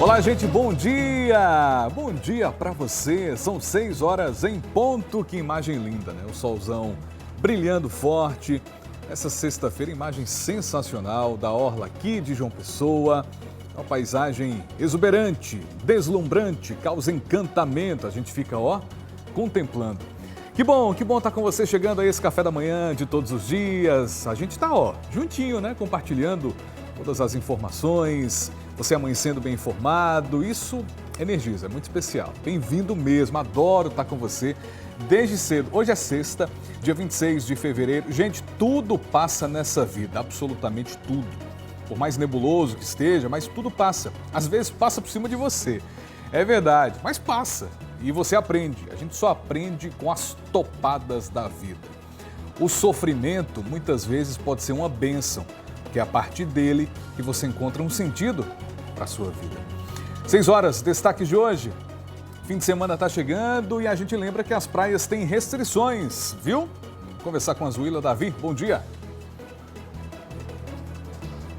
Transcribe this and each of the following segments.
Olá, gente, bom dia! Bom dia para você. São 6 horas em ponto. Que imagem linda, né? O solzão brilhando forte. Essa sexta-feira, imagem sensacional da orla aqui de João Pessoa. Uma paisagem exuberante, deslumbrante, causa encantamento. A gente fica, contemplando. Que bom estar com você chegando a esse café da manhã de todos os dias. A gente está, juntinho, né? Compartilhando todas as informações. Você amanhecendo bem informado, isso energiza, é muito especial. Bem-vindo mesmo, adoro estar com você desde cedo. Hoje é sexta, dia 26 de fevereiro. Gente, tudo passa nessa vida, absolutamente tudo. Por mais nebuloso que esteja, mas tudo passa. Às vezes passa por cima de você, é verdade, mas passa. E você aprende, a gente só aprende com as topadas da vida. O sofrimento muitas vezes pode ser uma bênção, porque é a partir dele que você encontra um sentido para a sua vida. 6 horas, destaques de hoje. Fim de semana está chegando e a gente lembra que as praias têm restrições, viu? Vou conversar com a Zuila Davi. Bom dia.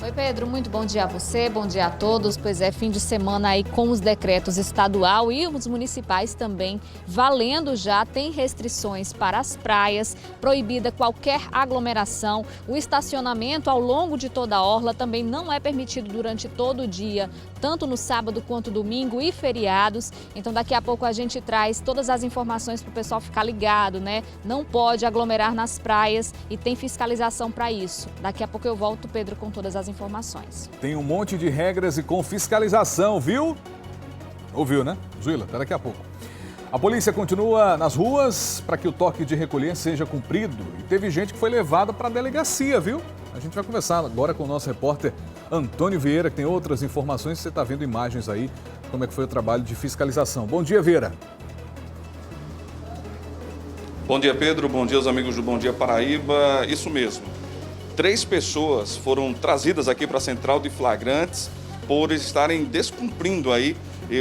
Oi, Pedro, muito bom dia a você, bom dia a todos. Pois é, fim de semana aí com os decretos estadual e os municipais também valendo já. Tem restrições para as praias, proibida qualquer aglomeração. O estacionamento ao longo de toda a orla também não é permitido durante todo o dia, tanto no sábado quanto domingo e feriados. Então daqui a pouco a gente traz todas as informações para o pessoal ficar ligado, né? Não pode aglomerar nas praias e tem fiscalização para isso. Daqui a pouco eu volto, Pedro, com todas as informações. Tem um monte de regras e com fiscalização, viu? Ouviu, né? Zuila, até daqui a pouco. A polícia continua nas ruas para que o toque de recolher seja cumprido. E teve gente que foi levada para a delegacia, viu? A gente vai conversar agora com o nosso repórter Antônio Vieira, que tem outras informações. Você está vendo imagens aí, como é que foi o trabalho de fiscalização. Bom dia, Vieira. Bom dia, Pedro. Bom dia aos amigos do Bom Dia Paraíba. Isso mesmo. 3 pessoas foram trazidas aqui para a central de flagrantes por estarem descumprindo aí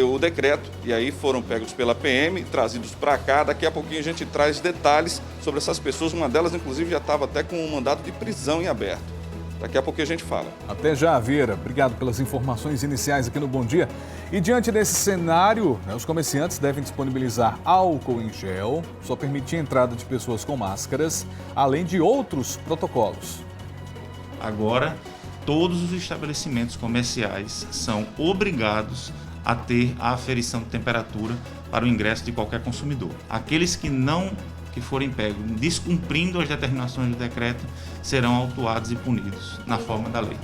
o decreto. E aí foram pegos pela PM, trazidos para cá. Daqui a pouquinho a gente traz detalhes sobre essas pessoas. Uma delas, inclusive, já estava até com um mandado de prisão em aberto. Daqui a pouquinho a gente fala. Até já, Vieira. Obrigado pelas informações iniciais aqui no Bom Dia. E diante desse cenário, os comerciantes devem disponibilizar álcool em gel, só permitir a entrada de pessoas com máscaras, além de outros protocolos. Agora, todos os estabelecimentos comerciais são obrigados a ter a aferição de temperatura para o ingresso de qualquer consumidor. Aqueles que forem pegos descumprindo as determinações do decreto serão autuados e punidos na forma da lei.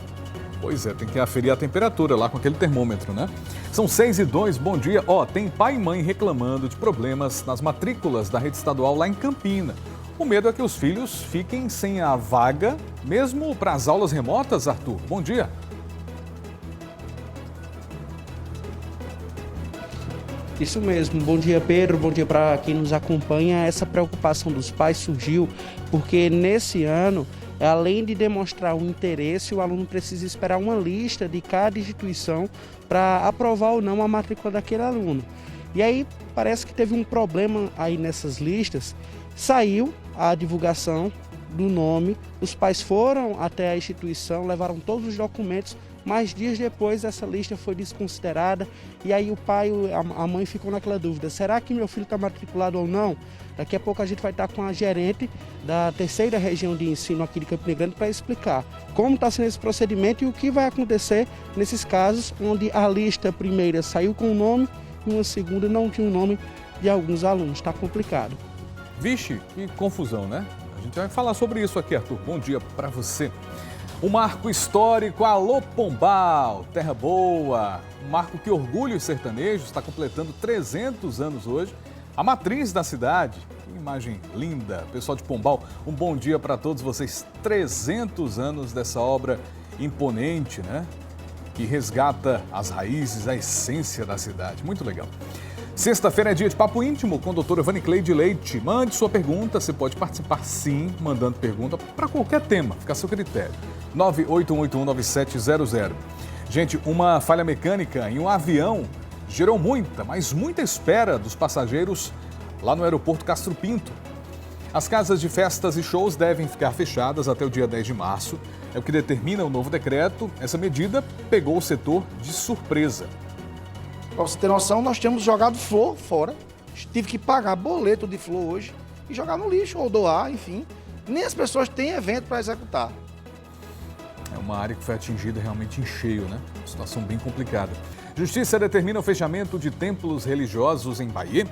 Pois é, tem que aferir a temperatura lá com aquele termômetro, né? São 6h02, bom dia. Tem pai e mãe reclamando de problemas nas matrículas da rede estadual lá em Campina. O medo é que os filhos fiquem sem a vaga, mesmo para as aulas remotas, Arthur. Bom dia. Isso mesmo. Bom dia, Pedro. Bom dia para quem nos acompanha. Essa preocupação dos pais surgiu porque nesse ano, além de demonstrar o interesse, o aluno precisa esperar uma lista de cada instituição para aprovar ou não a matrícula daquele aluno. E aí parece que teve um problema aí nessas listas. Saiu a divulgação do nome, os pais foram até a instituição, levaram todos os documentos, mas dias depois essa lista foi desconsiderada e aí o pai e a mãe ficam naquela dúvida, será que meu filho está matriculado ou não? Daqui a pouco a gente vai estar com a gerente da 3ª região de ensino aqui de Campina Grande para explicar como está sendo esse procedimento e o que vai acontecer nesses casos onde a lista primeira saiu com o nome e uma segunda não tinha o nome de alguns alunos. Está complicado. Vixe, que confusão, né? A gente vai falar sobre isso aqui, Arthur. Bom dia para você. Um marco histórico, alô Pombal, terra boa. Um marco que orgulha os sertanejos, está completando 300 anos hoje. A matriz da cidade, que imagem linda. Pessoal de Pombal, um bom dia para todos vocês. 300 anos dessa obra imponente, né? Que resgata as raízes, a essência da cidade. Muito legal. Sexta-feira é dia de Papo Íntimo com a doutora Vanicleide Leite. Mande sua pergunta, você pode participar sim, mandando pergunta para qualquer tema, fica a seu critério. 981819700. Gente, uma falha mecânica em um avião gerou muita, mas muita espera dos passageiros lá no aeroporto Castro Pinto. As casas de festas e shows devem ficar fechadas até o dia 10 de março. É o que determina o novo decreto. Essa medida pegou o setor de surpresa. Para você ter noção, nós temos jogado flor fora. Tive que pagar boleto de flor hoje e jogar no lixo ou doar, enfim. Nem as pessoas têm evento para executar. É uma área que foi atingida realmente em cheio, né? Situação bem complicada. Justiça determina o fechamento de templos religiosos em Bahia.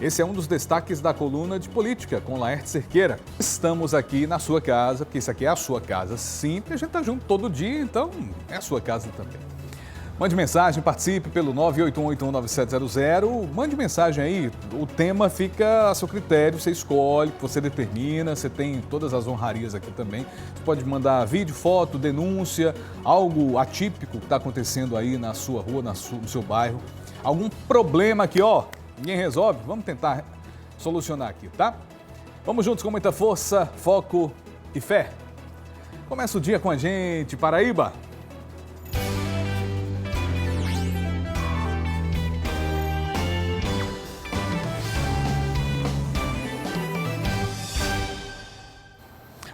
Esse é um dos destaques da coluna de política com Laerte Cerqueira. Estamos aqui na sua casa, porque isso aqui é a sua casa, sim, porque a gente está junto todo dia, então é a sua casa também. Mande mensagem, participe pelo 981819700. Mande mensagem aí, o tema fica a seu critério, você escolhe, você determina, você tem todas as honrarias aqui também. Você pode mandar vídeo, foto, denúncia, algo atípico que está acontecendo aí na sua rua, no seu bairro. Algum problema aqui, ó, ninguém resolve, vamos tentar solucionar aqui, tá? Vamos juntos com muita força, foco e fé. Começa o dia com a gente, Paraíba.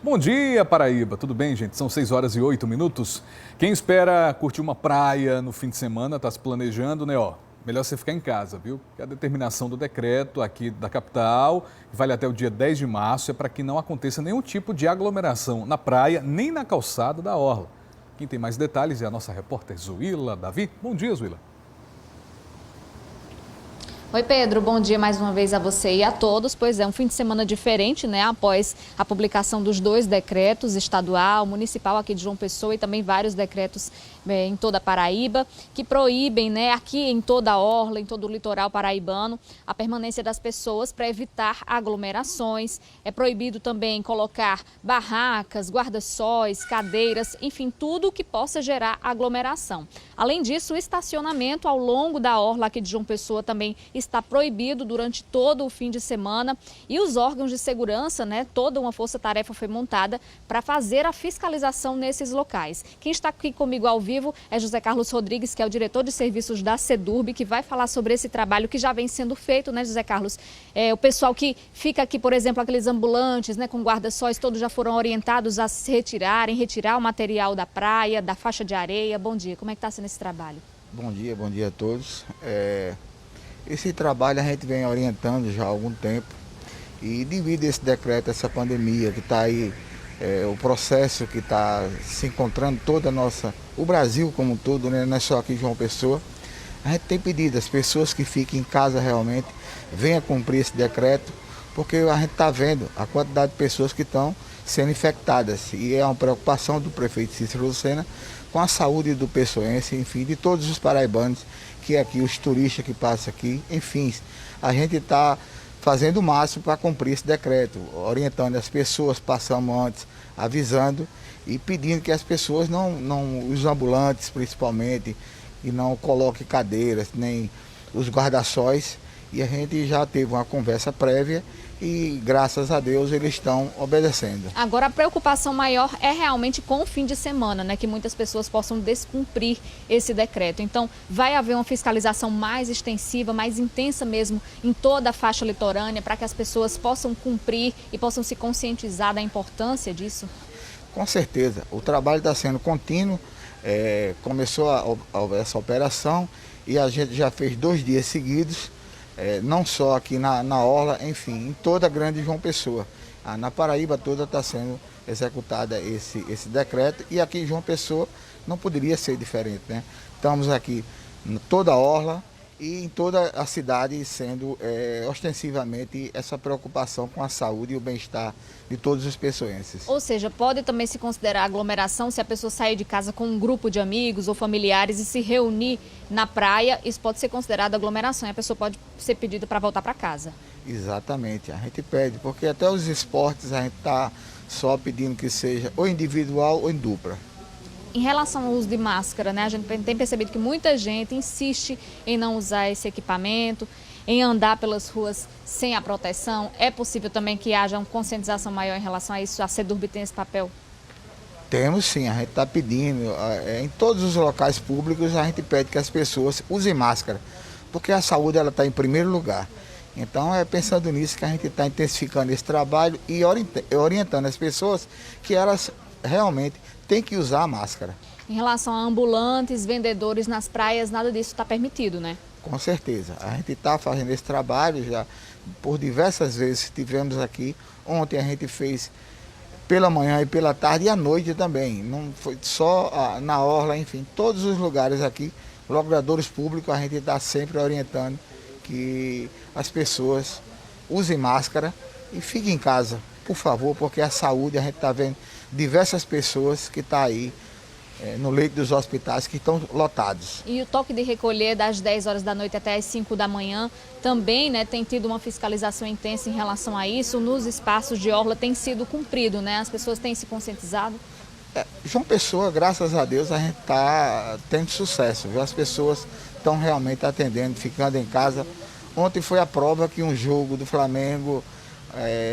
Bom dia, Paraíba. Tudo bem, gente? São 6h08. Quem espera curtir uma praia no fim de semana, está se planejando, né? Ó, melhor você ficar em casa, viu? Porque a determinação do decreto aqui da capital, que vale até o dia 10 de março, é para que não aconteça nenhum tipo de aglomeração na praia, nem na calçada da orla. Quem tem mais detalhes é a nossa repórter Zuila Davi. Bom dia, Zuila. Oi, Pedro, bom dia mais uma vez a você e a todos. Pois é, um fim de semana diferente, né? Após a publicação dos 2 decretos, estadual, municipal aqui de João Pessoa e também vários decretos em toda a Paraíba, que proíbem, né, aqui em toda a orla, em todo o litoral paraibano, a permanência das pessoas para evitar aglomerações. É proibido também colocar barracas, guarda-sóis, cadeiras, enfim, tudo que possa gerar aglomeração. Além disso, o estacionamento ao longo da orla aqui de João Pessoa também está proibido durante todo o fim de semana e os órgãos de segurança, né, toda uma força-tarefa foi montada para fazer a fiscalização nesses locais. Quem está aqui comigo ao vivo é José Carlos Rodrigues, que é o diretor de serviços da SEDURB, que vai falar sobre esse trabalho que já vem sendo feito, né, José Carlos? O pessoal que fica aqui, por exemplo, aqueles ambulantes, né, com guarda-sóis, todos já foram orientados a se retirar o material da praia, da faixa de areia. Bom dia, como é que está sendo esse trabalho? Bom dia a todos. Esse trabalho a gente vem orientando já há algum tempo e devido a esse decreto, essa pandemia que está aí, o processo que está se encontrando o Brasil como um todo, né? Não é só aqui em João Pessoa, a gente tem pedido às pessoas que fiquem em casa realmente, venham cumprir esse decreto, porque a gente está vendo a quantidade de pessoas que estão sendo infectadas e é uma preocupação do prefeito Cícero Lucena com a saúde do pessoense, enfim, de todos os paraibanos, que aqui, os turistas que passam aqui, enfim, a gente está fazendo o máximo para cumprir esse decreto, orientando as pessoas, passamos antes, avisando e pedindo que as pessoas os ambulantes principalmente, e não coloquem cadeiras, nem os guarda-sóis, e a gente já teve uma conversa prévia e graças a Deus eles estão obedecendo. Agora a preocupação maior é realmente com o fim de semana, né? Que muitas pessoas possam descumprir esse decreto. Então vai haver uma fiscalização mais extensiva, mais intensa mesmo em toda a faixa litorânea para que as pessoas possam cumprir e possam se conscientizar da importância disso? Com certeza, o trabalho está sendo contínuo, começou essa operação e a gente já fez 2 dias seguidos. Não só aqui na orla, enfim, em toda a grande João Pessoa. Na Paraíba toda está sendo executada esse decreto e aqui em João Pessoa não poderia ser diferente, né? Estamos aqui em toda a orla e em toda a cidade sendo ostensivamente essa preocupação com a saúde e o bem-estar de todos os pessoenses. Ou seja, pode também se considerar aglomeração se a pessoa sair de casa com um grupo de amigos ou familiares e se reunir na praia, isso pode ser considerado aglomeração e a pessoa pode ser pedida para voltar para casa. Exatamente, a gente pede, porque até os esportes a gente está só pedindo que seja ou individual ou em dupla. Em relação ao uso de máscara, né, a gente tem percebido que muita gente insiste em não usar esse equipamento, em andar pelas ruas sem a proteção. É possível também que haja uma conscientização maior em relação a isso? A SEDURB tem esse papel? Temos sim, a gente está pedindo, em todos os locais públicos a gente pede que as pessoas usem máscara, porque a saúde ela está em primeiro lugar. Então é pensando nisso que a gente está intensificando esse trabalho e orientando as pessoas que elas realmente têm que usar a máscara. Em relação a ambulantes, vendedores nas praias, nada disso está permitido, né? Com certeza. A gente está fazendo esse trabalho já por diversas vezes. Estivemos aqui. Ontem a gente fez pela manhã e pela tarde e à noite também. Não foi só na orla, enfim, todos os lugares aqui, logradouros públicos, a gente está sempre orientando que as pessoas usem máscara e fiquem em casa, por favor, porque a saúde, a gente está vendo diversas pessoas que estão aí no leito dos hospitais que estão lotados. E o toque de recolher das 10 horas da noite até as 5 da manhã também, né, tem tido uma fiscalização intensa em relação a isso. Nos espaços de orla tem sido cumprido, né? As pessoas têm se conscientizado? João Pessoa, graças a Deus, a gente está tendo sucesso, viu? As pessoas estão realmente atendendo, ficando em casa. Ontem foi a prova que um jogo do Flamengo,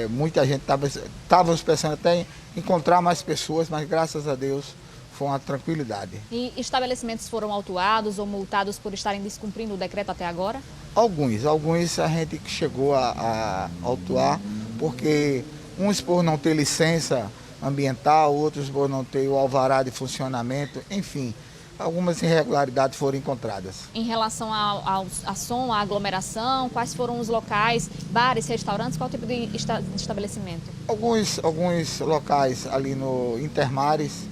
muita gente estava pensando até em encontrar mais pessoas, mas graças a Deus foi uma tranquilidade. E estabelecimentos foram autuados ou multados por estarem descumprindo o decreto até agora? Alguns a gente chegou a autuar, porque uns por não ter licença ambiental, outros por não ter o alvará de funcionamento, enfim, algumas irregularidades foram encontradas. Em relação ao som, à aglomeração, quais foram os locais, bares, restaurantes, qual tipo de estabelecimento? Alguns locais ali no Intermares,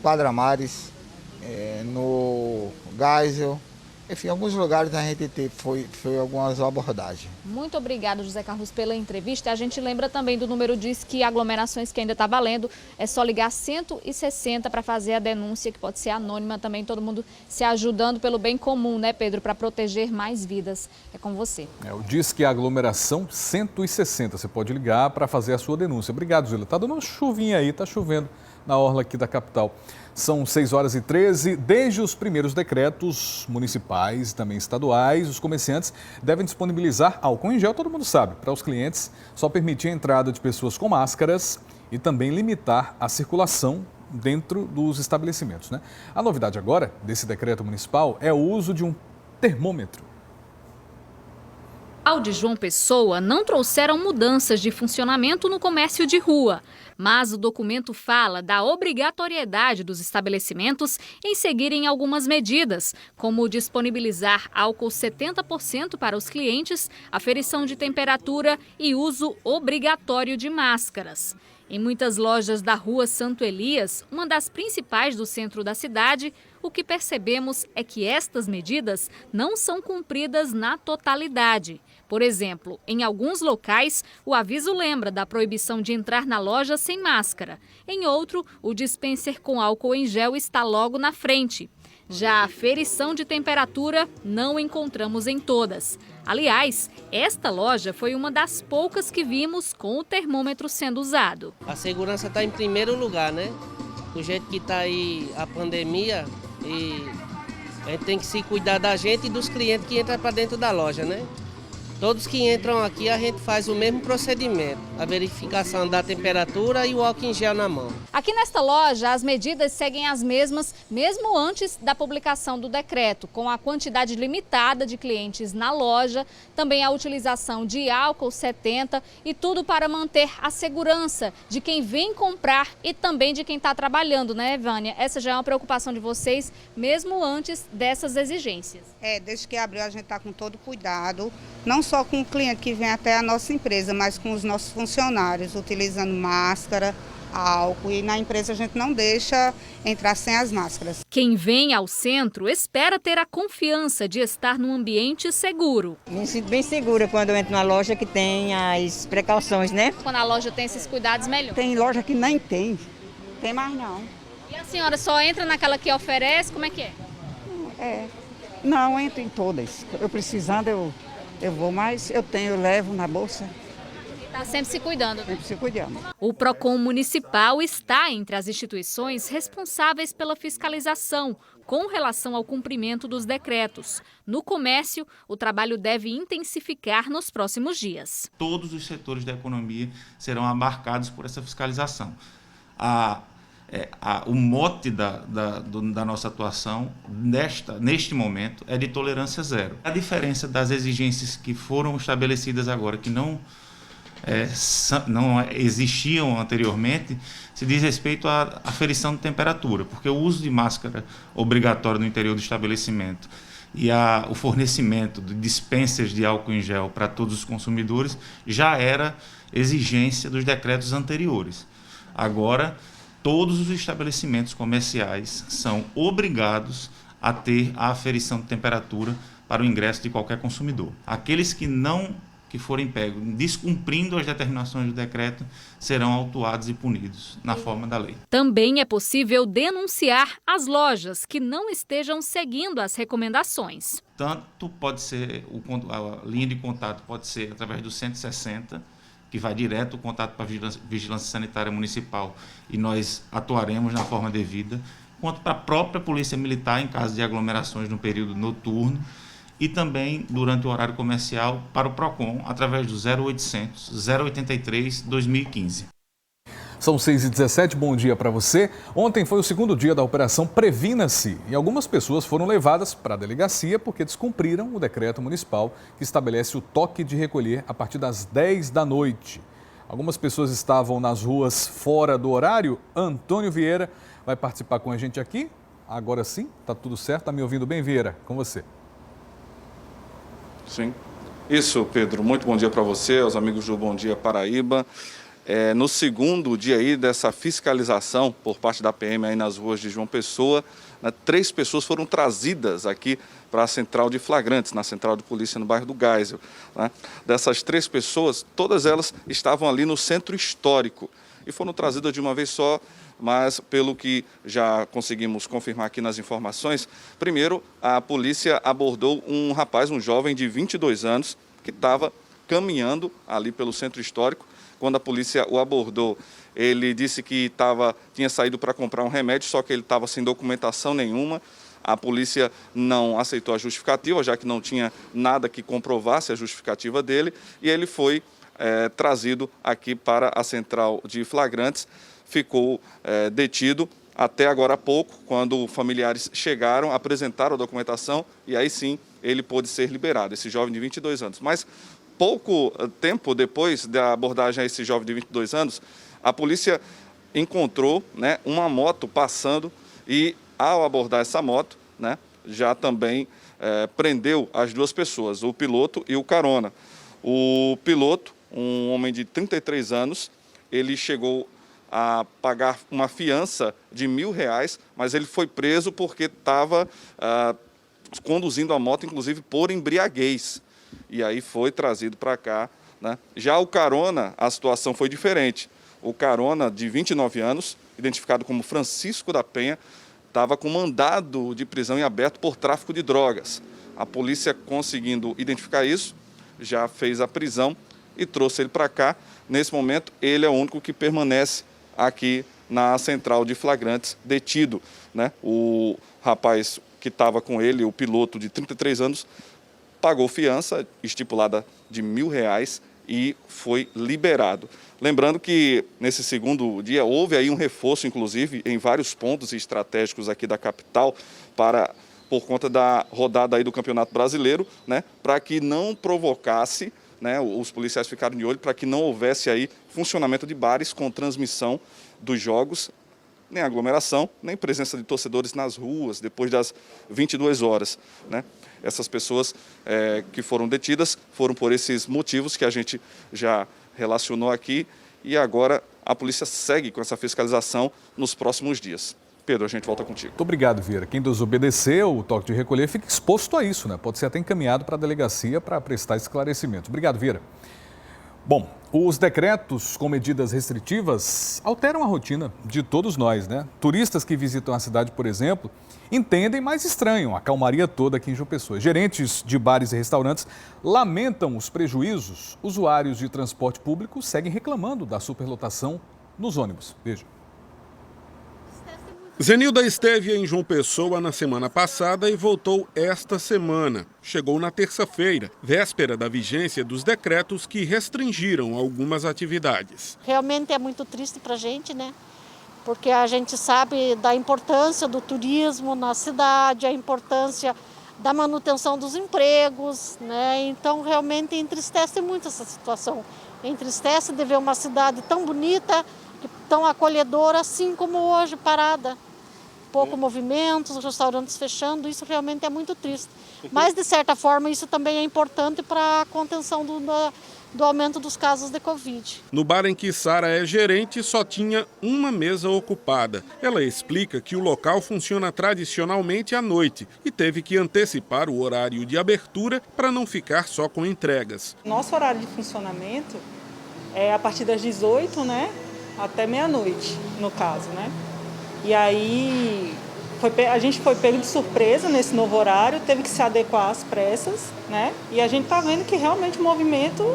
Quadramares, no Geisel, enfim, alguns lugares a gente foi algumas abordagens. Muito obrigado, José Carlos, pela entrevista. A gente lembra também do número diz que aglomerações que ainda está valendo. É só ligar 160 para fazer a denúncia, que pode ser anônima também, todo mundo se ajudando pelo bem comum, né, Pedro, para proteger mais vidas. É com você. O Disque Aglomeração 160. Você pode ligar para fazer a sua denúncia. Obrigado, Zila. Tá dando uma chuvinha aí, tá chovendo na orla aqui da capital. São 6h13. Desde os primeiros decretos municipais e também estaduais, os comerciantes devem disponibilizar álcool em gel, todo mundo sabe, para os clientes, só permitir a entrada de pessoas com máscaras e também limitar a circulação dentro dos estabelecimentos, né? A novidade agora desse decreto municipal é o uso de um termômetro. Ao de João Pessoa não trouxeram mudanças de funcionamento no comércio de rua, mas o documento fala da obrigatoriedade dos estabelecimentos em seguirem algumas medidas, como disponibilizar álcool 70% para os clientes, aferição de temperatura e uso obrigatório de máscaras. Em muitas lojas da rua Santo Elias, uma das principais do centro da cidade, o que percebemos é que estas medidas não são cumpridas na totalidade. Por exemplo, em alguns locais, o aviso lembra da proibição de entrar na loja sem máscara. Em outro, o dispenser com álcool em gel está logo na frente. Já a aferição de temperatura não encontramos em todas. Aliás, esta loja foi uma das poucas que vimos com o termômetro sendo usado. A segurança está em primeiro lugar, né? Do jeito que está aí a pandemia, e a gente tem que se cuidar da gente e dos clientes que entram para dentro da loja, né? Todos que entram aqui, a gente faz o mesmo procedimento, a verificação da temperatura e o álcool em gel na mão. Aqui nesta loja, as medidas seguem as mesmas, mesmo antes da publicação do decreto, com a quantidade limitada de clientes na loja, também a utilização de álcool 70 e tudo para manter a segurança de quem vem comprar e também de quem está trabalhando, né, Vânia? Essa já é uma preocupação de vocês, mesmo antes dessas exigências. Desde que abriu a gente está com todo cuidado, não só com o cliente que vem até a nossa empresa, mas com os nossos funcionários, utilizando máscara, álcool, e na empresa a gente não deixa entrar sem as máscaras. Quem vem ao centro espera ter a confiança de estar num ambiente seguro. Me sinto bem segura quando eu entro na loja que tem as precauções, né? Quando a loja tem esses cuidados, melhor. Tem loja que nem tem. Tem mais não. E a senhora só entra naquela que oferece, como é que é? Não, eu entro em todas. Eu precisando, eu vou, mas eu levo na bolsa. Está sempre se cuidando. Sempre se cuidando. O PROCON municipal está entre as instituições responsáveis pela fiscalização com relação ao cumprimento dos decretos. No comércio, o trabalho deve intensificar nos próximos dias. Todos os setores da economia serão abarcados por essa fiscalização. O mote da nossa atuação neste momento é de tolerância zero. A diferença das exigências que foram estabelecidas agora, que não não existiam anteriormente, se diz respeito à aferição de temperatura, porque o uso de máscara obrigatório no interior do estabelecimento e o fornecimento de dispensas de álcool em gel para todos os consumidores já era exigência dos decretos anteriores. Agora, todos os estabelecimentos comerciais são obrigados a ter a aferição de temperatura para o ingresso de qualquer consumidor. Aqueles que forem pegos descumprindo as determinações do decreto serão autuados e punidos na forma da lei. Também é possível denunciar as lojas que não estejam seguindo as recomendações. Tanto pode ser, a linha de contato pode ser através do 160, que vai direto o contato para a Vigilância Sanitária Municipal e nós atuaremos na forma devida, quanto para a própria Polícia Militar em caso de aglomerações no período noturno, e também durante o horário comercial para o PROCON, através do 0800 083 2015. São 6h17, bom dia para você. Ontem foi o segundo dia da Operação Previna-se e algumas pessoas foram levadas para a delegacia porque descumpriram o decreto municipal que estabelece o toque de recolher a partir das 10 da noite. Algumas pessoas estavam nas ruas fora do horário. Antônio Vieira vai participar com a gente aqui. Agora sim, tá tudo certo? Tá me ouvindo bem, Vieira? Com você. Sim. Isso, Pedro. Muito bom dia para você, aos amigos do Bom Dia Paraíba. No segundo dia aí dessa fiscalização por parte da PM aí nas ruas de João Pessoa, 3 pessoas foram trazidas aqui para a central de flagrantes, na central de polícia no bairro do Geisel. Dessas 3 pessoas, todas elas estavam ali no centro histórico e foram trazidas de uma vez só, mas pelo que já conseguimos confirmar aqui nas informações, primeiro a polícia abordou um rapaz, um jovem de 22 anos, que estava caminhando ali pelo centro histórico. Quando a polícia o abordou, ele disse que tinha saído para comprar um remédio, só que ele estava sem documentação nenhuma. A polícia não aceitou a justificativa, já que não tinha nada que comprovasse a justificativa dele, e ele foi trazido aqui para a central de flagrantes, ficou detido até agora há pouco, quando familiares chegaram, apresentaram a documentação e aí sim ele pôde ser liberado, esse jovem de 22 anos. Mas pouco tempo depois da abordagem a esse jovem de 22 anos, a polícia encontrou uma moto passando e, ao abordar essa moto, já também prendeu as 2 pessoas, o piloto e o carona. O piloto, um homem de 33 anos, ele chegou a pagar uma fiança de R$1.000, mas ele foi preso porque estava conduzindo a moto, inclusive por embriaguez. E aí foi trazido para cá. Já o carona, a situação foi diferente. O carona, de 29 anos, identificado como Francisco da Penha, estava com mandado de prisão em aberto por tráfico de drogas. A polícia, conseguindo identificar isso, já fez a prisão e trouxe ele para cá. Nesse momento, ele é o único que permanece aqui na central de flagrantes, detido. O rapaz que estava com ele, o piloto de 33 anos, pagou fiança estipulada de R$1.000 e foi liberado. Lembrando que nesse segundo dia houve aí um reforço, inclusive, em vários pontos estratégicos aqui da capital, por conta da rodada aí do Campeonato Brasileiro, para que não provocasse, os policiais ficaram de olho, para que não houvesse aí funcionamento de bares com transmissão dos jogos, nem aglomeração, nem presença de torcedores nas ruas depois das 22 horas. Essas pessoas que foram detidas foram por esses motivos que a gente já relacionou aqui e agora a polícia segue com essa fiscalização nos próximos dias. Pedro, a gente volta contigo. Muito obrigado, Vieira. Quem desobedeceu o toque de recolher fica exposto a isso, Pode ser até encaminhado para a delegacia para prestar esclarecimentos. Obrigado, Vieira. Bom, os decretos com medidas restritivas alteram a rotina de todos nós, Turistas que visitam a cidade, por exemplo, entendem, mas estranham a calmaria toda aqui em João Pessoa. Gerentes de bares e restaurantes lamentam os prejuízos. Usuários de transporte público seguem reclamando da superlotação nos ônibus. Veja. Zenilda esteve em João Pessoa na semana passada e voltou esta semana. Chegou na terça-feira, véspera da vigência dos decretos que restringiram algumas atividades. Realmente é muito triste para a gente, Porque a gente sabe da importância do turismo na cidade, a importância da manutenção dos empregos, Então realmente entristece muito essa situação. Entristece de ver uma cidade tão bonita, tão acolhedora, assim como hoje, parada. Pouco movimento, os restaurantes fechando, isso realmente é muito triste. Mas, de certa forma, isso também é importante para a contenção do aumento dos casos de Covid. No bar em que Sara é gerente, só tinha uma mesa ocupada. Ela explica que o local funciona tradicionalmente à noite e teve que antecipar o horário de abertura para não ficar só com entregas. Nosso horário de funcionamento é a partir das 18, né, até meia-noite, no caso, né? E aí a gente foi pego de surpresa nesse novo horário, teve que se adequar às pressas, né? E a gente está vendo que realmente o movimento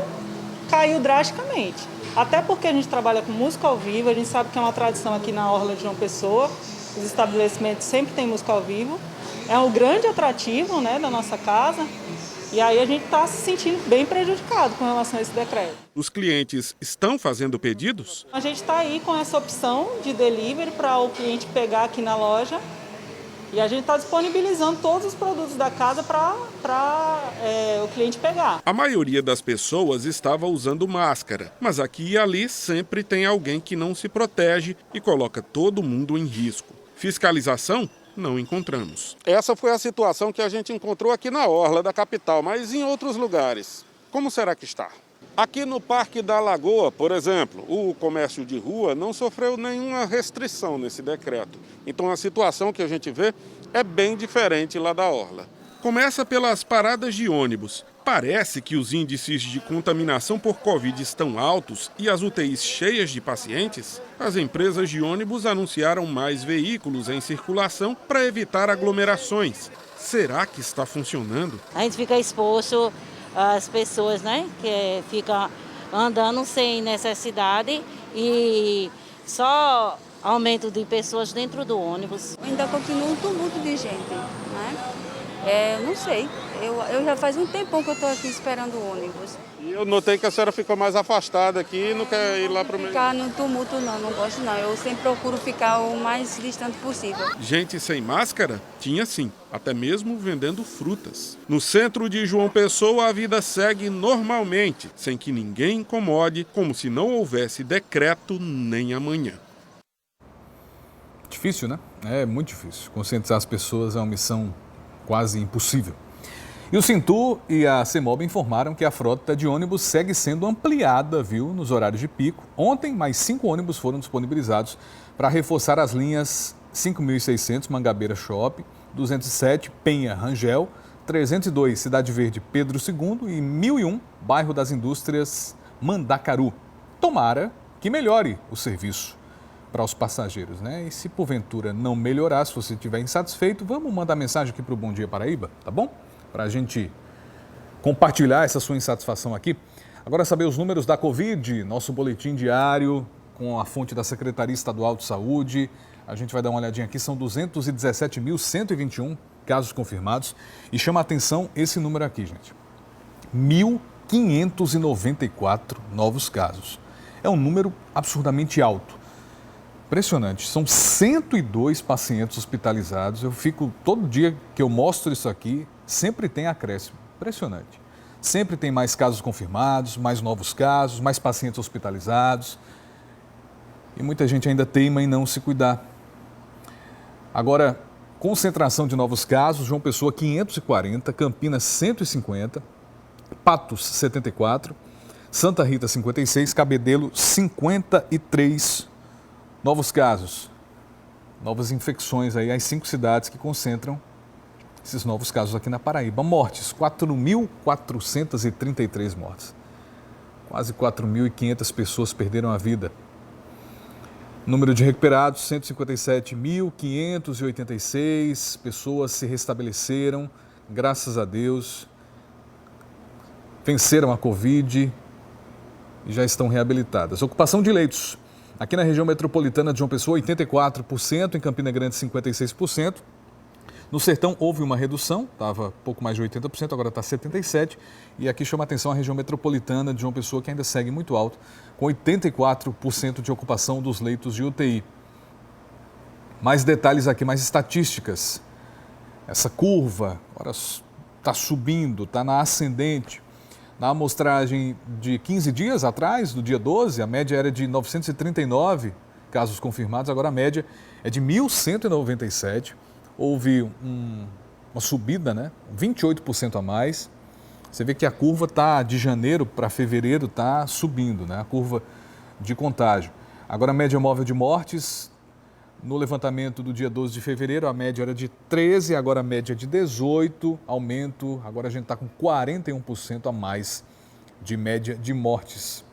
caiu drasticamente. Até porque a gente trabalha com música ao vivo, a gente sabe que é uma tradição aqui na Orla de João Pessoa, os estabelecimentos sempre têm música ao vivo, é um grande atrativo, né, da nossa casa. E aí a gente está se sentindo bem prejudicado com relação a esse decreto. Os clientes estão fazendo pedidos? A gente está aí com essa opção de delivery para o cliente pegar aqui na loja. E a gente está disponibilizando todos os produtos da casa para o cliente pegar. A maioria das pessoas estava usando máscara, mas aqui e ali sempre tem alguém que não se protege e coloca todo mundo em risco. Fiscalização? Não encontramos. Essa foi a situação que a gente encontrou aqui na orla da capital, mas em outros lugares. Como será que está? Aqui no Parque da Lagoa, por exemplo, o comércio de rua não sofreu nenhuma restrição nesse decreto. Então a situação que a gente vê é bem diferente lá da orla. Começa pelas paradas de ônibus. Parece que os índices de contaminação por Covid estão altos e as UTIs cheias de pacientes. As empresas de ônibus anunciaram mais veículos em circulação para evitar aglomerações. Será que está funcionando? A gente fica exposto às pessoas, né, que ficam andando sem necessidade e só aumento de pessoas dentro do ônibus. Ainda continua um tumulto de gente, né? Não sei, eu já faz um tempão que eu estou aqui esperando o ônibus. E eu notei que a senhora ficou mais afastada aqui e não quer ir lá para o meio. Ficar no tumulto não gosto não, eu sempre procuro ficar o mais distante possível. Gente sem máscara? Tinha sim, até mesmo vendendo frutas. No centro de João Pessoa a vida segue normalmente, sem que ninguém incomode, como se não houvesse decreto nem amanhã. Difícil, né? É muito difícil. Conscientizar as pessoas é uma missão quase impossível. E o Sintur e a CEMOB informaram que a frota de ônibus segue sendo ampliada, nos horários de pico. Ontem, mais 5 ônibus foram disponibilizados para reforçar as linhas 5.600 Mangabeira Shopping, 207 Penha Rangel, 302 Cidade Verde Pedro II e 1001 Bairro das Indústrias Mandacaru. Tomara que melhore o serviço para os passageiros, né? E se porventura não melhorar, se você estiver insatisfeito, vamos mandar mensagem aqui para o Bom Dia Paraíba, tá bom? Para a gente compartilhar essa sua insatisfação aqui. Agora saber os números da Covid, nosso boletim diário com a fonte da Secretaria Estadual de Saúde. A gente vai dar uma olhadinha aqui, são 217.121 casos confirmados. E chama a atenção esse número aqui, gente. 1.594 novos casos. É um número absurdamente alto. Impressionante, são 102 pacientes hospitalizados. Eu fico, todo dia que eu mostro isso aqui, sempre tem acréscimo. Impressionante. Sempre tem mais casos confirmados, mais novos casos, mais pacientes hospitalizados. E muita gente ainda teima em não se cuidar. Agora, concentração de novos casos, João Pessoa 540, Campinas 150, Patos 74, Santa Rita 56, Cabedelo 53 novos casos, novas infecções aí, as 5 cidades que concentram esses novos casos aqui na Paraíba. Mortes, 4.433 mortes. Quase 4.500 pessoas perderam a vida. Número de recuperados, 157.586 pessoas se restabeleceram, graças a Deus, venceram a Covid e já estão reabilitadas. Ocupação de leitos. Aqui na região metropolitana de João Pessoa, 84%, em Campina Grande, 56%. No Sertão houve uma redução, estava pouco mais de 80%, agora está 77%. E aqui chama a atenção a região metropolitana de João Pessoa, que ainda segue muito alto, com 84% de ocupação dos leitos de UTI. Mais detalhes aqui, mais estatísticas. Essa curva agora está subindo, está na ascendente. Na amostragem de 15 dias atrás, no dia 12, a média era de 939 casos confirmados, agora a média é de 1.197. Houve uma subida, né? 28% a mais. Você vê que a curva de janeiro para fevereiro está subindo, né? A curva de contágio. Agora a média móvel de mortes, no levantamento do dia 12 de fevereiro, a média era de 13, agora a média é de 18, aumento, agora a gente está com 41% a mais de média de mortes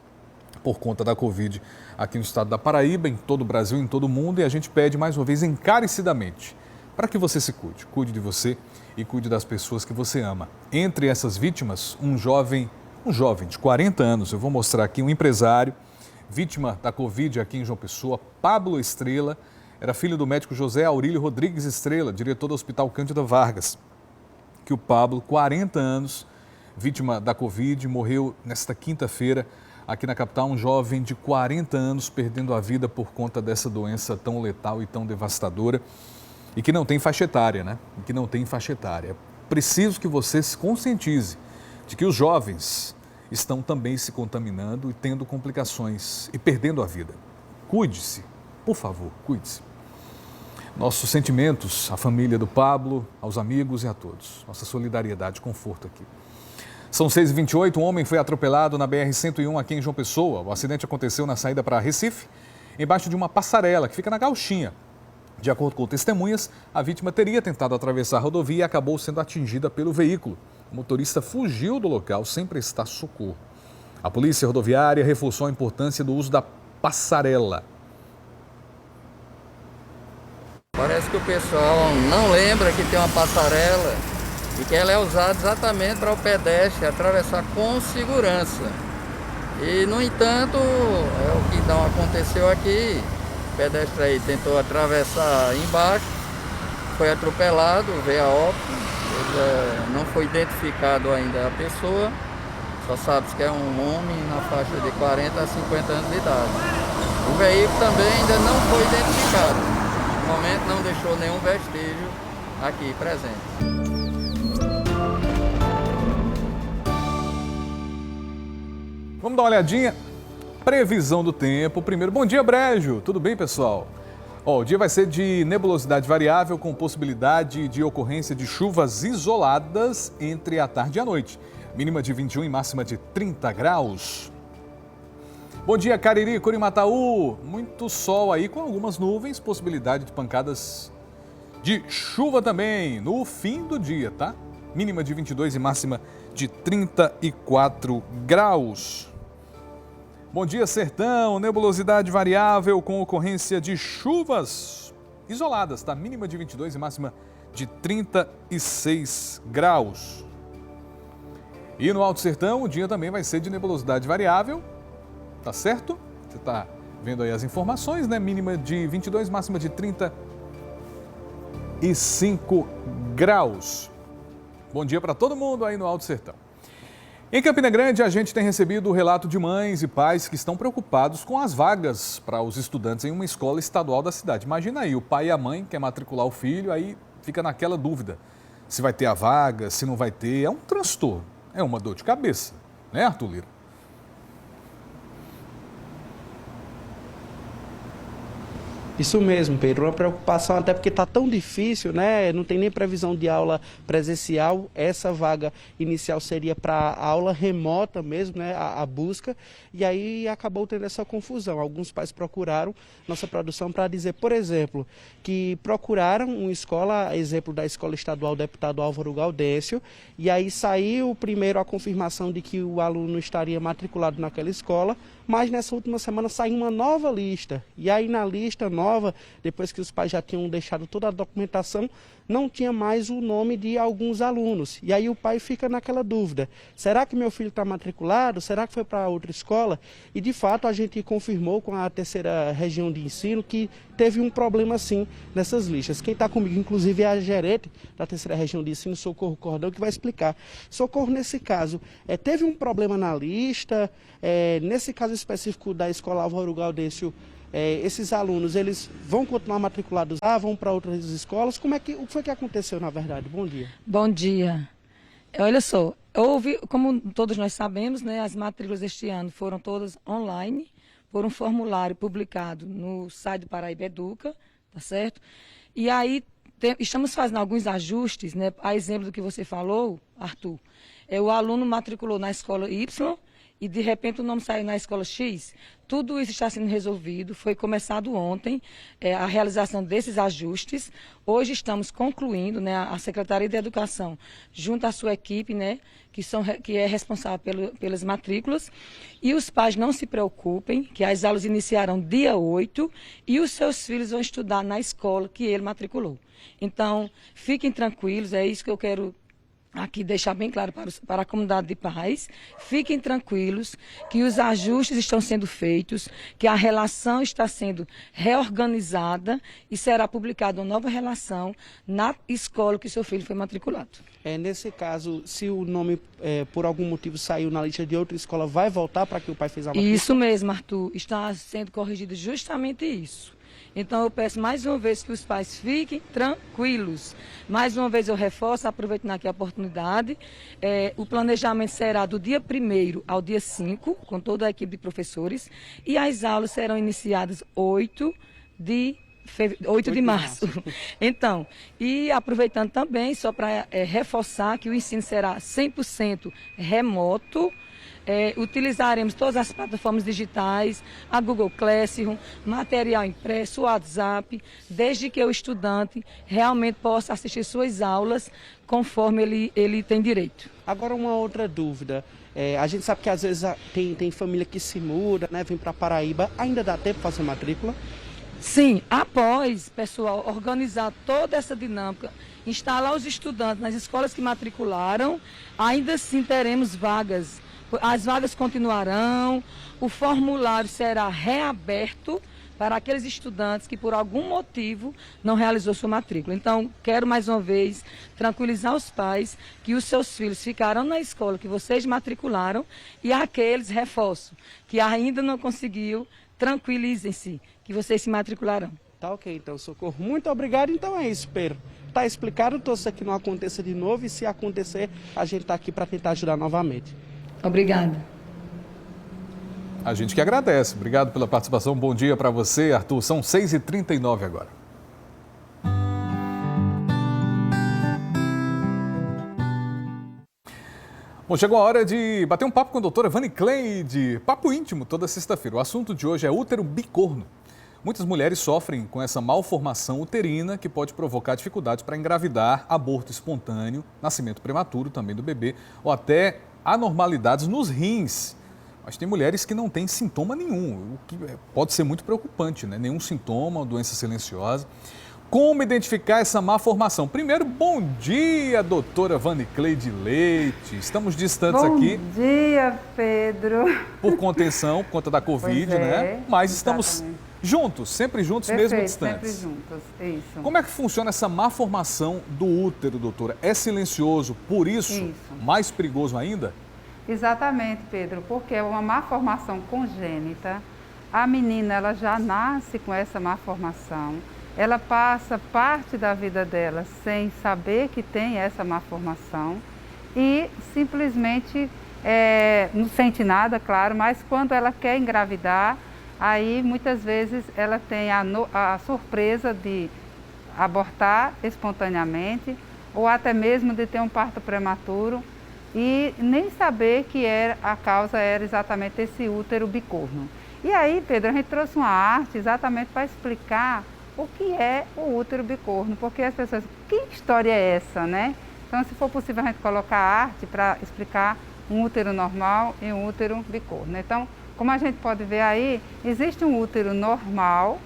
por conta da Covid aqui no estado da Paraíba, em todo o Brasil, em todo o mundo, e a gente pede mais uma vez encarecidamente para que você se cuide de você e cuide das pessoas que você ama. Entre essas vítimas, um jovem de 40 anos, eu vou mostrar aqui, um empresário, vítima da Covid aqui em João Pessoa, Pablo Estrela, era filho do médico José Aurílio Rodrigues Estrela, diretor do Hospital Cândida Vargas, que o Pablo, 40 anos, vítima da Covid, morreu nesta quinta-feira aqui na capital, um jovem de 40 anos perdendo a vida por conta dessa doença tão letal e tão devastadora e que não tem faixa etária, né? E que não tem faixa etária. Preciso que você se conscientize de que os jovens estão também se contaminando e tendo complicações e perdendo a vida. Cuide-se, por favor, cuide-se. Nossos sentimentos à família do Pablo, aos amigos e a todos. Nossa solidariedade e conforto aqui. São 6h28, um homem foi atropelado na BR-101 aqui em João Pessoa. O acidente aconteceu na saída para Recife, embaixo de uma passarela que fica na Gauchinha. De acordo com testemunhas, a vítima teria tentado atravessar a rodovia e acabou sendo atingida pelo veículo. O motorista fugiu do local sem prestar socorro. A polícia rodoviária reforçou a importância do uso da passarela. Parece que o pessoal não lembra que tem uma passarela e que ela é usada exatamente para o pedestre atravessar com segurança. E, no entanto, é o que não aconteceu aqui. O pedestre aí tentou atravessar embaixo, foi atropelado, veio a óbito. Não foi identificado ainda a pessoa, só sabe-se que é um homem na faixa de 40 a 50 anos de idade. O veículo também ainda não foi identificado. No momento não deixou nenhum vestígio aqui presente. Vamos dar uma olhadinha. Previsão do tempo. Primeiro, bom dia, Brejo. Tudo bem, pessoal? O dia vai ser de nebulosidade variável com possibilidade de ocorrência de chuvas isoladas entre a tarde e a noite. Mínima de 21 e máxima de 30 graus. Bom dia, Cariri, Curimataú. Muito sol aí com algumas nuvens, possibilidade de pancadas de chuva também no fim do dia, tá? Mínima de 22 e máxima de 34 graus. Bom dia, Sertão. Nebulosidade variável com ocorrência de chuvas isoladas, tá? Mínima de 22 e máxima de 36 graus. E no Alto Sertão, o dia também vai ser de nebulosidade variável, tá certo? Você tá vendo aí as informações, né? Mínima de 22, máxima de 35 graus. Bom dia para todo mundo aí no Alto Sertão. Em Campina Grande, a gente tem recebido o relato de mães e pais que estão preocupados com as vagas para os estudantes em uma escola estadual da cidade. Imagina aí, o pai e a mãe quer matricular o filho, aí fica naquela dúvida se vai ter a vaga, se não vai ter. É um transtorno, é uma dor de cabeça, né, Arthur Lira? Isso mesmo, Pedro, uma preocupação até porque está tão difícil, né? Não tem nem previsão de aula presencial. Essa vaga inicial seria para aula remota mesmo, né? A busca, e aí acabou tendo essa confusão. Alguns pais procuraram nossa produção para dizer, por exemplo, que procuraram uma escola, exemplo da Escola Estadual Deputado Álvaro Gaudêncio, e aí saiu primeiro a confirmação de que o aluno estaria matriculado naquela escola, mas nessa última semana saiu uma nova lista. E aí na lista nova, depois que os pais já tinham deixado toda a documentação, não tinha mais o nome de alguns alunos. E aí o pai fica naquela dúvida, será que meu filho está matriculado? Será que foi para outra escola? E de fato a gente confirmou com a terceira região de ensino que teve um problema sim nessas listas. Quem está comigo inclusive é a gerente da terceira região de ensino, Socorro Cordão, que vai explicar. Socorro, nesse caso, teve um problema na lista, nesse caso específico da Escola Álvaro Gaudêncio, esses alunos, eles vão continuar matriculados lá, vão para outras escolas? O que foi que aconteceu, na verdade? Bom dia. Bom dia. Olha só, Houve, como todos nós sabemos, né, as matrículas este ano foram todas online, por um formulário publicado no site do Paraíba Educa, tá certo? E aí estamos fazendo alguns ajustes, né, a exemplo do que você falou, Arthur. O aluno matriculou na escola Y e de repente o nome saiu na escola X. Tudo isso está sendo resolvido, foi começado ontem a realização desses ajustes. Hoje estamos concluindo, né, a Secretaria de Educação, junto à sua equipe, né, que é responsável pelas matrículas. E os pais não se preocupem, que as aulas iniciarão dia 8 e os seus filhos vão estudar na escola que ele matriculou. Então, fiquem tranquilos, é isso que eu quero aqui deixar bem claro para a comunidade de pais. Fiquem tranquilos que os ajustes estão sendo feitos, que a relação está sendo reorganizada e será publicada uma nova relação na escola que seu filho foi matriculado. Nesse caso, se o nome por algum motivo saiu na lista de outra escola, vai voltar para que o pai fez a matrícula? Isso mesmo, Arthur. Está sendo corrigido justamente isso. Então, eu peço mais uma vez que os pais fiquem tranquilos. Mais uma vez eu reforço, aproveitando aqui a oportunidade, o planejamento será do dia 1º ao dia 5, com toda a equipe de professores, e as aulas serão iniciadas 8 de março. Então, e aproveitando também, só para reforçar que o ensino será 100% remoto. Utilizaremos todas as plataformas digitais, a Google Classroom, material impresso, o WhatsApp, desde que o estudante realmente possa assistir suas aulas conforme ele tem direito. Agora uma outra dúvida, a gente sabe que às vezes tem família que se muda, né, vem para Paraíba, ainda dá tempo para fazer matrícula? Sim, após, pessoal, organizar toda essa dinâmica, instalar os estudantes nas escolas que matricularam, ainda assim teremos vagas. As vagas continuarão, o formulário será reaberto para aqueles estudantes que por algum motivo não realizou sua matrícula. Então, quero mais uma vez tranquilizar os pais que os seus filhos ficarão na escola que vocês matricularam e aqueles, reforço, que ainda não conseguiu, tranquilizem-se, que vocês se matricularão. Tá ok, então, Socorro. Muito obrigado. Então é isso, Pedro. Tá explicado, torça que não aconteça de novo e se acontecer, a gente está aqui para tentar ajudar novamente. Obrigada. A gente que agradece. Obrigado pela participação. Bom dia para você, Arthur. São 6h39 agora. Bom, chegou a hora de bater um papo com a doutora Vani Cleide. Papo íntimo toda sexta-feira. O assunto de hoje é útero bicorno. Muitas mulheres sofrem com essa malformação uterina que pode provocar dificuldades para engravidar, aborto espontâneo, nascimento prematuro também do bebê ou até anormalidades nos rins. Mas tem mulheres que não têm sintoma nenhum, o que pode ser muito preocupante, né? Nenhum sintoma, doença silenciosa. Como identificar essa malformação? Primeiro, bom dia, doutora Vani Cleide Leite. Estamos distantes aqui. Bom dia, Pedro. Por contenção, por conta da Covid, né? Mas estamos juntos, sempre juntos, Perfeito, mesmo distantes. Sempre juntos, isso. Como é que funciona essa malformação do útero, doutora? É silencioso, por isso, mais perigoso ainda? Exatamente, Pedro, porque é uma malformação congênita. A menina, ela já nasce com essa malformação. Ela passa parte da vida dela sem saber que tem essa malformação e simplesmente não sente nada, claro, mas quando ela quer engravidar, aí muitas vezes ela tem a surpresa de abortar espontaneamente ou até mesmo de ter um parto prematuro e nem saber que a causa era exatamente esse útero bicorno. E aí, Pedro, a gente trouxe uma arte exatamente para explicar o que é o útero bicorno, porque as pessoas, que história é essa, né? Então, se for possível, a gente colocar a arte para explicar um útero normal e um útero bicorno. Então, como a gente pode ver aí, existe um útero normal,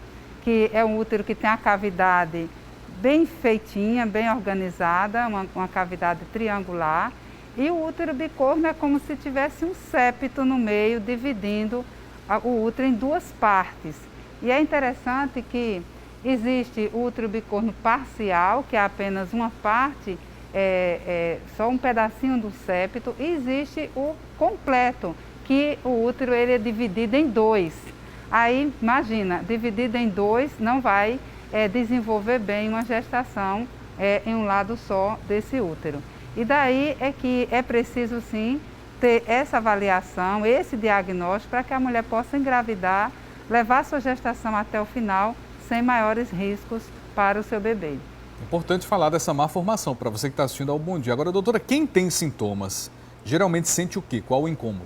que é um útero que tem a cavidade bem feitinha, bem organizada, uma cavidade triangular, e o útero bicorno é como se tivesse um septo no meio, dividindo o útero em duas partes. E é interessante que existe o útero bicorno parcial, que é apenas uma parte, só um pedacinho do septo, e existe o completo, que o útero ele é dividido em dois. Aí, imagina, dividido em dois não vai desenvolver bem uma gestação em um lado só desse útero. E daí é que é preciso sim ter essa avaliação, esse diagnóstico, para que a mulher possa engravidar, levar sua gestação até o final, sem maiores riscos para o seu bebê. Importante falar dessa má formação, para você que está assistindo ao Bom Dia. Agora, doutora, quem tem sintomas, geralmente sente o quê? Qual o incômodo?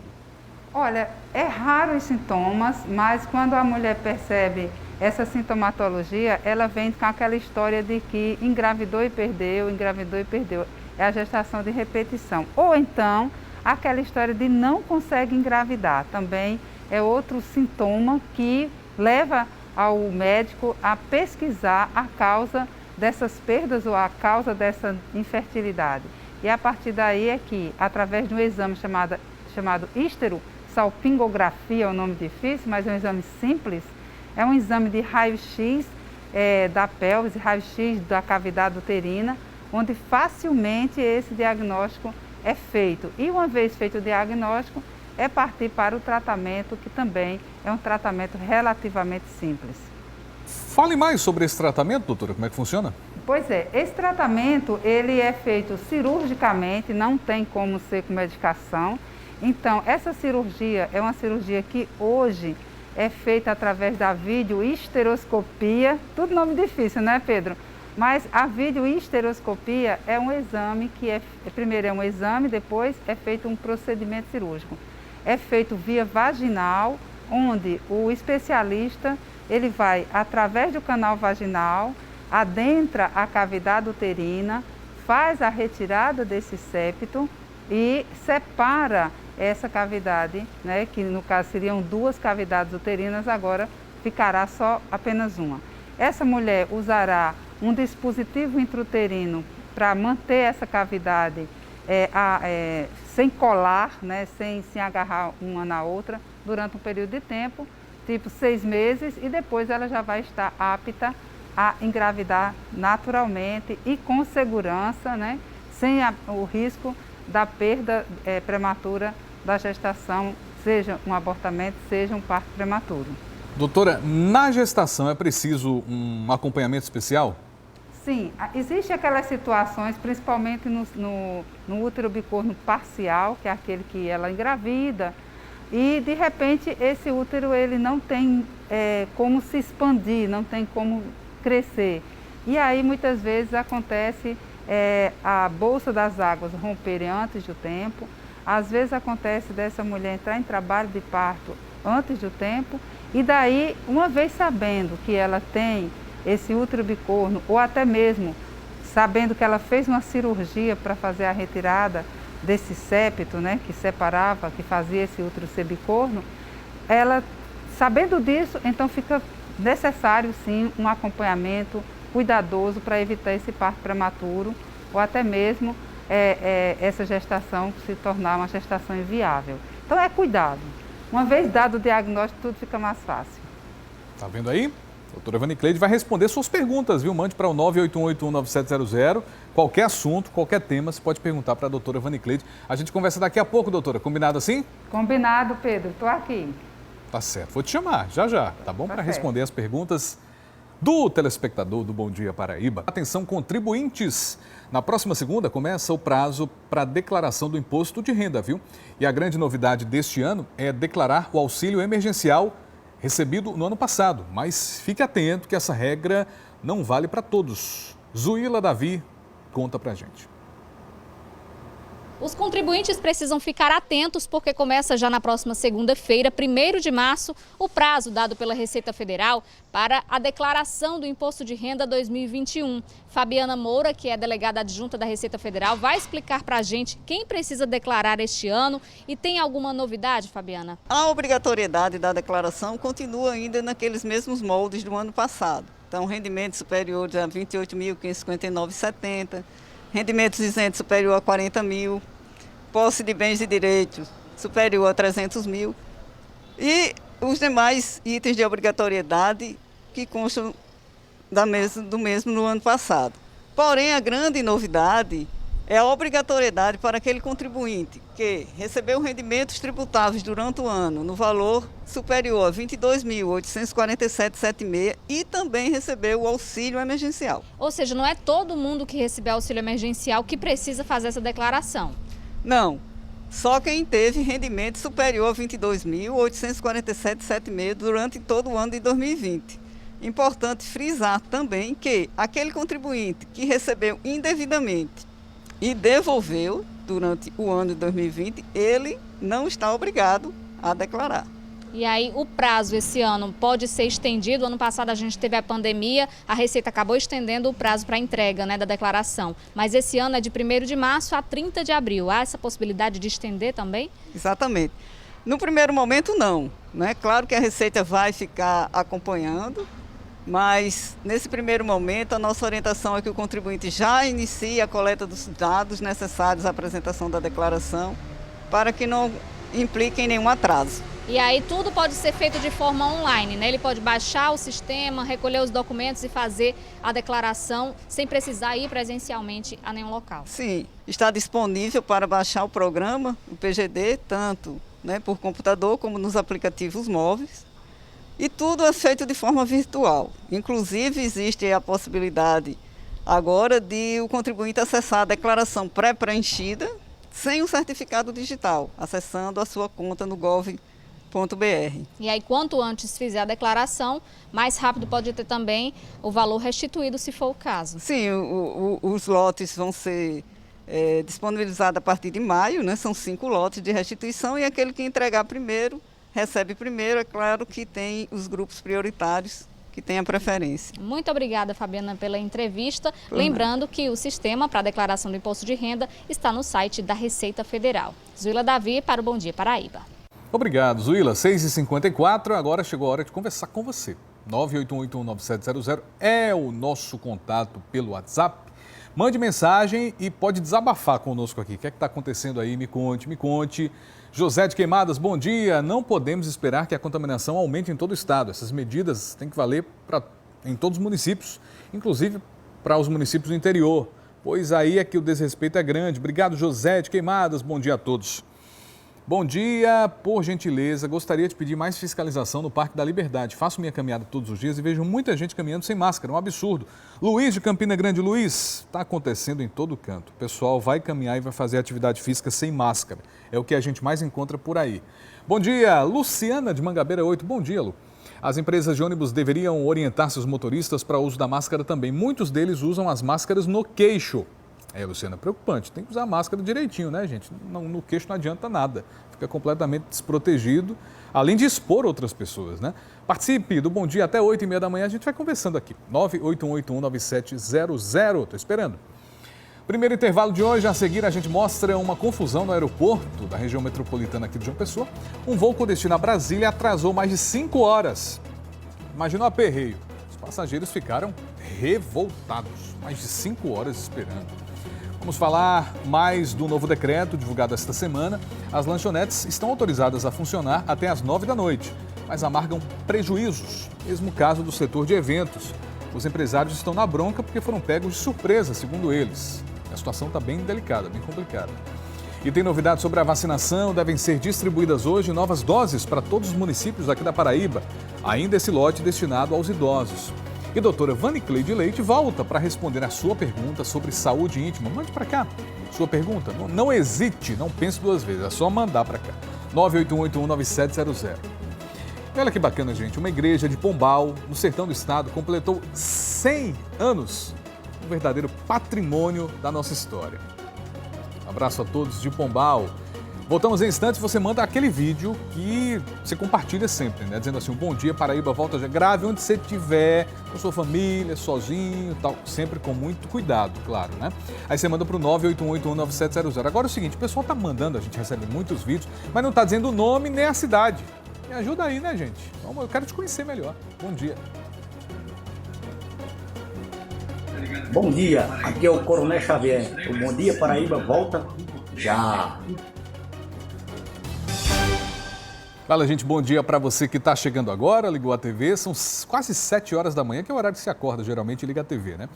Olha, é raro os sintomas, mas quando a mulher percebe essa sintomatologia, ela vem com aquela história de que engravidou e perdeu, engravidou e perdeu. É a gestação de repetição. Ou então, aquela história de não consegue engravidar. Também é outro sintoma que leva ao médico a pesquisar a causa dessas perdas ou a causa dessa infertilidade. E a partir daí é que, através de um exame chamado histerosalpingografia, é um nome difícil, mas é um exame simples, é um exame de raio-x da pelvis, raio-x da cavidade uterina, onde facilmente esse diagnóstico é feito. E uma vez feito o diagnóstico, é partir para o tratamento, que também é um tratamento relativamente simples. Fale mais sobre esse tratamento, doutora, como é que funciona? Pois é, esse tratamento ele é feito cirurgicamente, não tem como ser com medicação. Então, essa cirurgia é uma cirurgia que hoje é feita através da videohisteroscopia, tudo nome difícil, né, Pedro? Mas a videohisteroscopia é um exame que primeiro é um exame, depois é feito um procedimento cirúrgico. É feito via vaginal, onde o especialista ele vai, através do canal vaginal, adentra a cavidade uterina, faz a retirada desse septo e separa essa cavidade, né, que no caso seriam 2 cavidades uterinas, agora ficará só apenas uma. Essa mulher usará um dispositivo intrauterino para manter essa cavidade sem colar, né, sem se agarrar uma na outra, durante um período de tempo, tipo 6 meses, e depois ela já vai estar apta a engravidar naturalmente e com segurança, né, sem o risco da perda prematura da gestação, seja um abortamento, seja um parto prematuro. Doutora, na gestação é preciso um acompanhamento especial? Sim, existem aquelas situações, principalmente no útero bicorno parcial, que é aquele que ela engravida, e de repente esse útero ele não tem como se expandir, não tem como crescer. E aí muitas vezes acontece a bolsa das águas romperem antes do tempo, às vezes acontece dessa mulher entrar em trabalho de parto antes do tempo, e daí, uma vez sabendo que ela tem esse útero bicorno, ou até mesmo sabendo que ela fez uma cirurgia para fazer a retirada desse septo, né, que separava, que fazia esse útero ser bicorno, ela, sabendo disso, então fica necessário sim um acompanhamento cuidadoso para evitar esse parto prematuro, ou até mesmo essa gestação se tornar uma gestação inviável. Então é cuidado. Uma vez dado o diagnóstico, tudo fica mais fácil. Tá vendo aí? A doutora Vanicleide vai responder suas perguntas, viu? Mande para o 981819700. Qualquer assunto, qualquer tema, você pode perguntar para a doutora Vanicleide. A gente conversa daqui a pouco, doutora. Combinado assim? Combinado, Pedro. Estou aqui. Tá certo. Vou te chamar, já. Tá bom? Para responder as perguntas do telespectador do Bom Dia Paraíba. Atenção, contribuintes. Na próxima segunda começa o prazo para declaração do imposto de renda, viu? E a grande novidade deste ano é declarar o auxílio emergencial recebido no ano passado. Mas fique atento que essa regra não vale para todos. Zuíla Davi conta pra gente. Os contribuintes precisam ficar atentos porque começa já na próxima segunda-feira, 1º de março, o prazo dado pela Receita Federal para a declaração do Imposto de Renda 2021. Fabiana Moura, que é delegada adjunta da Receita Federal, vai explicar para a gente quem precisa declarar este ano e tem alguma novidade, Fabiana? A obrigatoriedade da declaração continua ainda naqueles mesmos moldes do ano passado. Então, rendimentos superiores a R$ 28.559,70. Rendimentos isentos superior a 40 mil, posse de bens e direitos superior a 300 mil e os demais itens de obrigatoriedade que constam do mesmo no ano passado. Porém, a grande novidade é a obrigatoriedade para aquele contribuinte que recebeu rendimentos tributáveis durante o ano no valor superior a R$ 22.847,76 e também recebeu o auxílio emergencial. Ou seja, não é todo mundo que recebeu auxílio emergencial que precisa fazer essa declaração. Não, só quem teve rendimento superior a R$ 22.847,76 durante todo o ano de 2020. Importante frisar também que aquele contribuinte que recebeu indevidamente e devolveu durante o ano de 2020, ele não está obrigado a declarar. E aí o prazo esse ano pode ser estendido. Ano passado a gente teve a pandemia, a Receita acabou estendendo o prazo para a entrega, né, da declaração. Mas esse ano é de 1º de março a 30 de abril. Há essa possibilidade de estender também? Exatamente. No primeiro momento não, né? Claro que a Receita vai ficar acompanhando, mas nesse primeiro momento a nossa orientação é que o contribuinte já inicie a coleta dos dados necessários à apresentação da declaração para que não implique em nenhum atraso. E aí tudo pode ser feito de forma online, né? Ele pode baixar o sistema, recolher os documentos e fazer a declaração sem precisar ir presencialmente a nenhum local. Sim, está disponível para baixar o programa, o PGD, tanto, né, por computador como nos aplicativos móveis. E tudo é feito de forma virtual. Inclusive, existe a possibilidade agora de o contribuinte acessar a declaração pré-preenchida sem o certificado digital, acessando a sua conta no gov.br. E aí, quanto antes fizer a declaração, mais rápido pode ter também o valor restituído, se for o caso. Sim, os lotes vão ser disponibilizados a partir de maio, né? São 5 lotes de restituição e aquele que entregar primeiro recebe primeiro. É claro que tem os grupos prioritários que têm a preferência. Muito obrigada, Fabiana, pela entrevista. Lembrando que o sistema para a declaração do imposto de renda está no site da Receita Federal. Zuila Davi para o Bom Dia Paraíba. Obrigado, Zuila. 6h54, agora chegou a hora de conversar com você. 981819700 é o nosso contato pelo WhatsApp. Mande mensagem e pode desabafar conosco aqui. O que é que está acontecendo aí? Me conte, me conte. José de Queimadas, bom dia. Não podemos esperar que a contaminação aumente em todo o estado. Essas medidas têm que valer em todos os municípios, inclusive para os municípios do interior, pois aí é que o desrespeito é grande. Obrigado, José de Queimadas. Bom dia a todos. Bom dia, por gentileza, gostaria de pedir mais fiscalização no Parque da Liberdade. Faço minha caminhada todos os dias e vejo muita gente caminhando sem máscara, um absurdo. Luiz de Campina Grande, Luiz, está acontecendo em todo canto. O pessoal vai caminhar e vai fazer atividade física sem máscara. É o que a gente mais encontra por aí. Bom dia, Luciana de Mangabeira 8, bom dia, Lu. As empresas de ônibus deveriam orientar seus motoristas para o uso da máscara também. Muitos deles usam as máscaras no queixo. Luciana, preocupante. Tem que usar a máscara direitinho, né, gente? No queixo não adianta nada. Fica completamente desprotegido, além de expor outras pessoas, né? Participe do Bom Dia até 8h30 da manhã. A gente vai conversando aqui. 981819700. Estou esperando. Primeiro intervalo de hoje. A seguir, a gente mostra uma confusão no aeroporto da região metropolitana aqui de João Pessoa. Um voo com destino a Brasília atrasou mais de 5 horas. Imagina o aperreio. Os passageiros ficaram revoltados. Mais de 5 horas esperando. Vamos falar mais do novo decreto divulgado esta semana. As lanchonetes estão autorizadas a funcionar até às 9 da noite, mas amargam prejuízos. Mesmo caso do setor de eventos. Os empresários estão na bronca porque foram pegos de surpresa, segundo eles. A situação está bem delicada, bem complicada. E tem novidades sobre a vacinação. Devem ser distribuídas hoje novas doses para todos os municípios aqui da Paraíba. Ainda esse lote destinado aos idosos. E doutora Vanicleide Leite volta para responder a sua pergunta sobre saúde íntima. Mande para cá sua pergunta. Não hesite, não pense duas vezes. É só mandar para cá. 981819700. E olha que bacana, gente. Uma igreja de Pombal, no sertão do estado, completou 100 anos. Um verdadeiro patrimônio da nossa história. Um abraço a todos de Pombal. Voltamos em instantes, você manda aquele vídeo que você compartilha sempre, né? Dizendo assim, Bom Dia Paraíba, volta já. Grave onde você estiver, com sua família, sozinho, tal. Sempre com muito cuidado, claro, né? Aí você manda para o 981819700. Agora é o seguinte, o pessoal tá mandando, a gente recebe muitos vídeos, mas não tá dizendo o nome nem a cidade. Me ajuda aí, né, gente? Vamos, eu quero te conhecer melhor. Bom dia. Bom dia, aqui é o Coronel Xavier. O Bom Dia Paraíba volta já. Fala, gente, bom dia para você que está chegando agora, ligou a TV, são quase 7 horas da manhã, que é o horário que se acorda geralmente e liga a TV, né?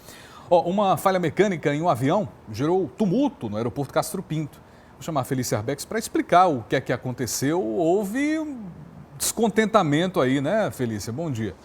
Uma falha mecânica em um avião gerou tumulto no aeroporto Castro Pinto. Vou chamar a Felícia Arbex para explicar o que é que aconteceu. Houve um descontentamento aí, né, Felícia? Bom dia.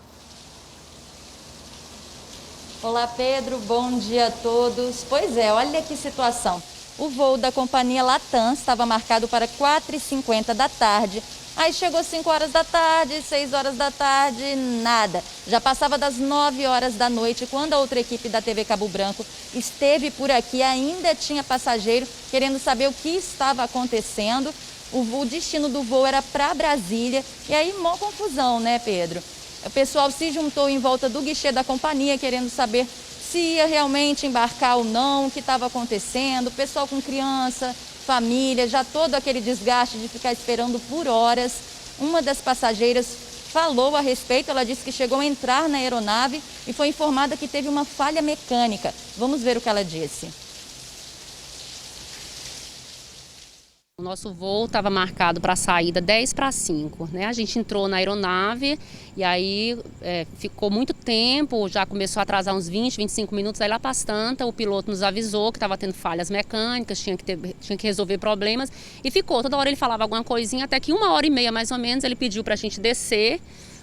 Olá, Pedro. Bom dia a todos. Pois é, olha que situação. O voo da companhia Latam estava marcado para 4h50 da tarde. Aí chegou 5 horas da tarde, 6 horas da tarde, nada. Já passava das 9 horas da noite, quando a outra equipe da TV Cabo Branco esteve por aqui, ainda tinha passageiro querendo saber o que estava acontecendo. O destino do voo era para Brasília. E aí, mó confusão, né, Pedro? O pessoal se juntou em volta do guichê da companhia, querendo saber se ia realmente embarcar ou não, o que estava acontecendo. O pessoal com criança, família, já todo aquele desgaste de ficar esperando por horas. Uma das passageiras falou a respeito, ela disse que chegou a entrar na aeronave e foi informada que teve uma falha mecânica. Vamos ver o que ela disse. O nosso voo estava marcado para a saída 10:05, né? A gente entrou na aeronave e aí ficou muito tempo, já começou a atrasar uns 20, 25 minutos. Aí lá para as tantas, o piloto nos avisou que estava tendo falhas mecânicas, tinha que resolver problemas e ficou. Toda hora ele falava alguma coisinha, até que 1h30 mais ou menos ele pediu para a gente descer,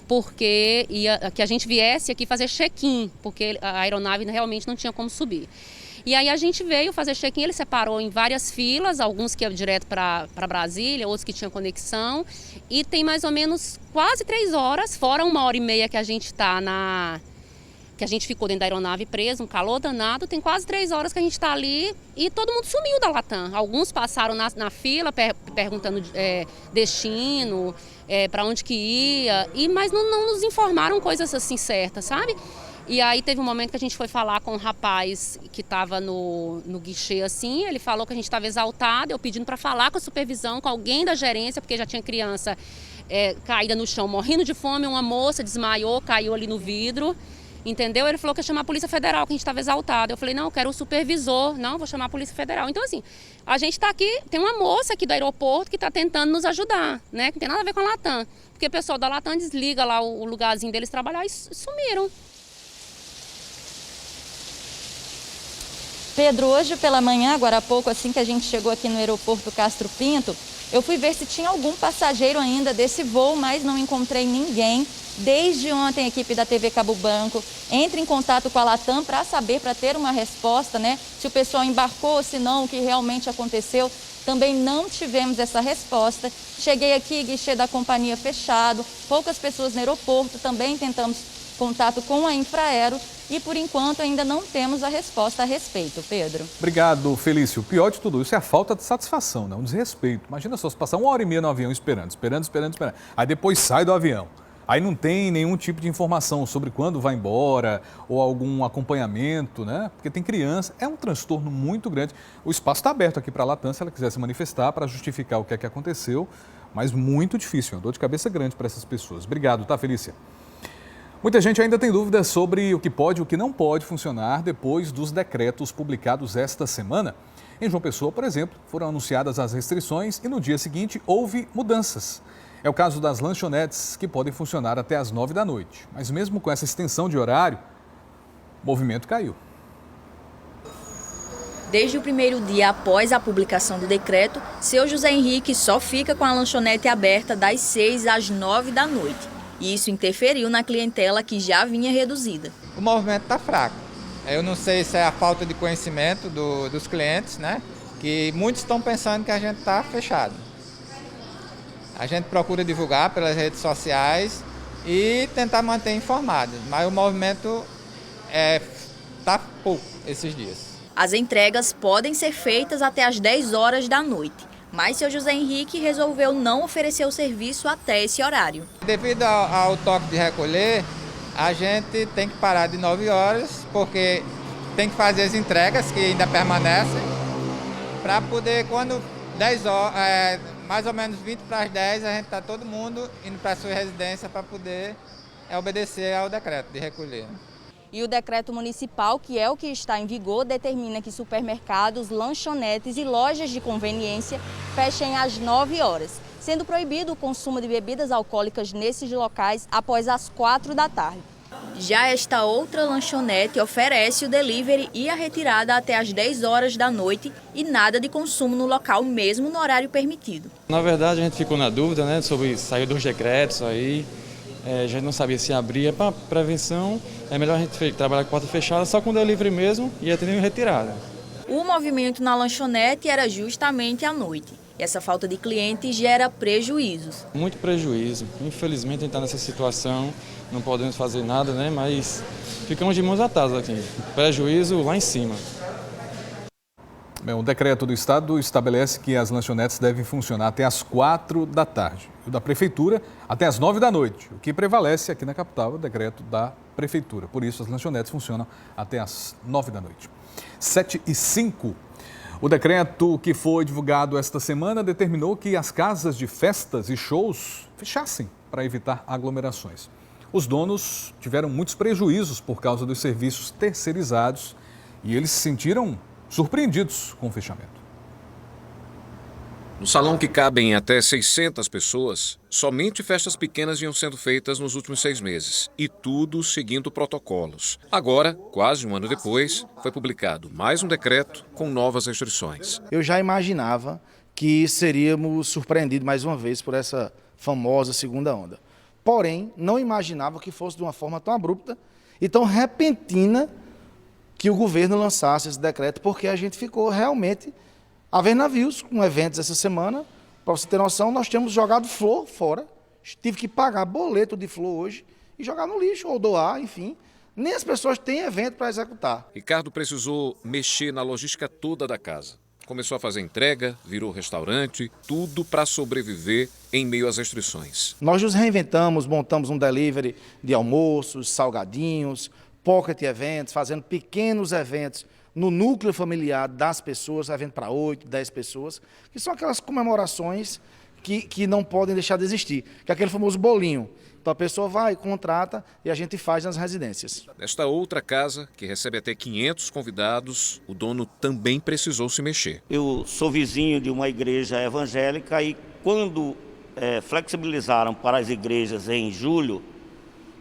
porque que a gente viesse aqui fazer check-in, porque a aeronave realmente não tinha como subir. E aí a gente veio fazer check-in, ele separou em várias filas, alguns que iam direto para Brasília, outros que tinham conexão. E tem mais ou menos quase 3 horas, fora 1h30 que a gente que a gente ficou dentro da aeronave preso, um calor danado, tem quase 3 horas que a gente está ali e todo mundo sumiu da Latam. Alguns passaram na fila perguntando destino, para onde que ia, mas não nos informaram coisas assim certas, sabe? E aí teve um momento que a gente foi falar com um rapaz que estava no guichê assim, ele falou que a gente estava exaltado, eu pedindo para falar com a supervisão, com alguém da gerência, porque já tinha criança caída no chão, morrendo de fome, uma moça desmaiou, caiu ali no vidro, entendeu? Ele falou que ia chamar a Polícia Federal, que a gente estava exaltado. Eu falei, não, eu quero o supervisor, não, vou chamar a Polícia Federal. Então assim, a gente está aqui, tem uma moça aqui do aeroporto que está tentando nos ajudar, né? Que não tem nada a ver com a Latam, porque o pessoal da Latam desliga lá o lugarzinho deles trabalhar e sumiram. Pedro, hoje pela manhã, agora há pouco, assim que a gente chegou aqui no aeroporto Castro Pinto, eu fui ver se tinha algum passageiro ainda desse voo, mas não encontrei ninguém. Desde ontem a equipe da TV Cabo Branco entra em contato com a Latam para saber, para ter uma resposta, né? Se o pessoal embarcou, se não, o que realmente aconteceu. Também não tivemos essa resposta. Cheguei aqui, guichê da companhia fechado, poucas pessoas no aeroporto, também tentamos contato com a Infraero e, por enquanto, ainda não temos a resposta a respeito. Pedro. Obrigado, Felício. O pior de tudo isso é a falta de satisfação, né? Um desrespeito. Imagina só, se passar 1h30 no avião esperando. Aí depois sai do avião. Aí não tem nenhum tipo de informação sobre quando vai embora ou algum acompanhamento, né? Porque tem criança. É um transtorno muito grande. O espaço está aberto aqui para a Latam, se ela quiser se manifestar para justificar o que é que aconteceu, mas muito difícil, uma dor de cabeça grande para essas pessoas. Obrigado, tá, Felícia? Muita gente ainda tem dúvidas sobre o que pode e o que não pode funcionar depois dos decretos publicados esta semana. Em João Pessoa, por exemplo, foram anunciadas as restrições e no dia seguinte houve mudanças. É o caso das lanchonetes, que podem funcionar até às 9 da noite. Mas mesmo com essa extensão de horário, o movimento caiu. Desde o primeiro dia após a publicação do decreto, seu José Henrique só fica com a lanchonete aberta das 6 às 9 da noite. E isso interferiu na clientela que já vinha reduzida. O movimento está fraco. Eu não sei se é a falta de conhecimento dos clientes, né? Que muitos estão pensando que a gente está fechado. A gente procura divulgar pelas redes sociais e tentar manter informado, mas o movimento está pouco esses dias. As entregas podem ser feitas até às 10 horas da noite. Mas seu José Henrique resolveu não oferecer o serviço até esse horário. Devido ao toque de recolher, a gente tem que parar de 9 horas, porque tem que fazer as entregas que ainda permanecem, para poder, quando 10 horas, mais ou menos 20 para as 10, a gente está todo mundo indo para a sua residência para poder obedecer ao decreto de recolher. E o decreto municipal, que é o que está em vigor, determina que supermercados, lanchonetes e lojas de conveniência fechem às 9 horas, sendo proibido o consumo de bebidas alcoólicas nesses locais após as 4 da tarde. Já esta outra lanchonete oferece o delivery e a retirada até às 10 horas da noite e nada de consumo no local, mesmo no horário permitido. Na verdade, a gente ficou na dúvida, né, sobre sair dos decretos aí. A gente não sabia se abria para prevenção. É melhor a gente trabalhar com porta fechada, só com delivery mesmo e atendendo retirada. O movimento na lanchonete era justamente à noite. E essa falta de clientes gera prejuízos. Muito prejuízo. Infelizmente, a gente está nessa situação, não podemos fazer nada, né? Mas ficamos de mãos atadas aqui. Prejuízo lá em cima. Um decreto do Estado estabelece que as lanchonetes devem funcionar até às 4 da tarde. E o da Prefeitura até às 9 da noite. O que prevalece aqui na capital é o decreto da Prefeitura. Por isso, as lanchonetes funcionam até às 9 da noite. 7h05. O decreto que foi divulgado esta semana determinou que as casas de festas e shows fechassem para evitar aglomerações. Os donos tiveram muitos prejuízos por causa dos serviços terceirizados e eles se sentiram surpreendidos com o fechamento. No salão que cabem até 600 pessoas, somente festas pequenas vinham sendo feitas nos últimos 6 meses. E tudo seguindo protocolos. Agora, quase um ano depois, foi publicado mais um decreto com novas restrições. Eu já imaginava que seríamos surpreendidos mais uma vez por essa famosa segunda onda. Porém, não imaginava que fosse de uma forma tão abrupta e tão repentina que o governo lançasse esse decreto, porque a gente ficou realmente a ver navios com eventos essa semana. Para você ter noção, nós tínhamos jogado flor fora, tive que pagar boleto de flor hoje e jogar no lixo ou doar, enfim. Nem as pessoas têm evento para executar. Ricardo precisou mexer na logística toda da casa. Começou a fazer entrega, virou restaurante, tudo para sobreviver em meio às restrições. Nós nos reinventamos, montamos um delivery de almoços, salgadinhos, pocket eventos, fazendo pequenos eventos no núcleo familiar das pessoas, evento para 8, 10 pessoas, que são aquelas comemorações que não podem deixar de existir, que é aquele famoso bolinho. Então a pessoa vai, contrata e a gente faz nas residências. Nesta outra casa, que recebe até 500 convidados, o dono também precisou se mexer. Eu sou vizinho de uma igreja evangélica e quando flexibilizaram para as igrejas em julho,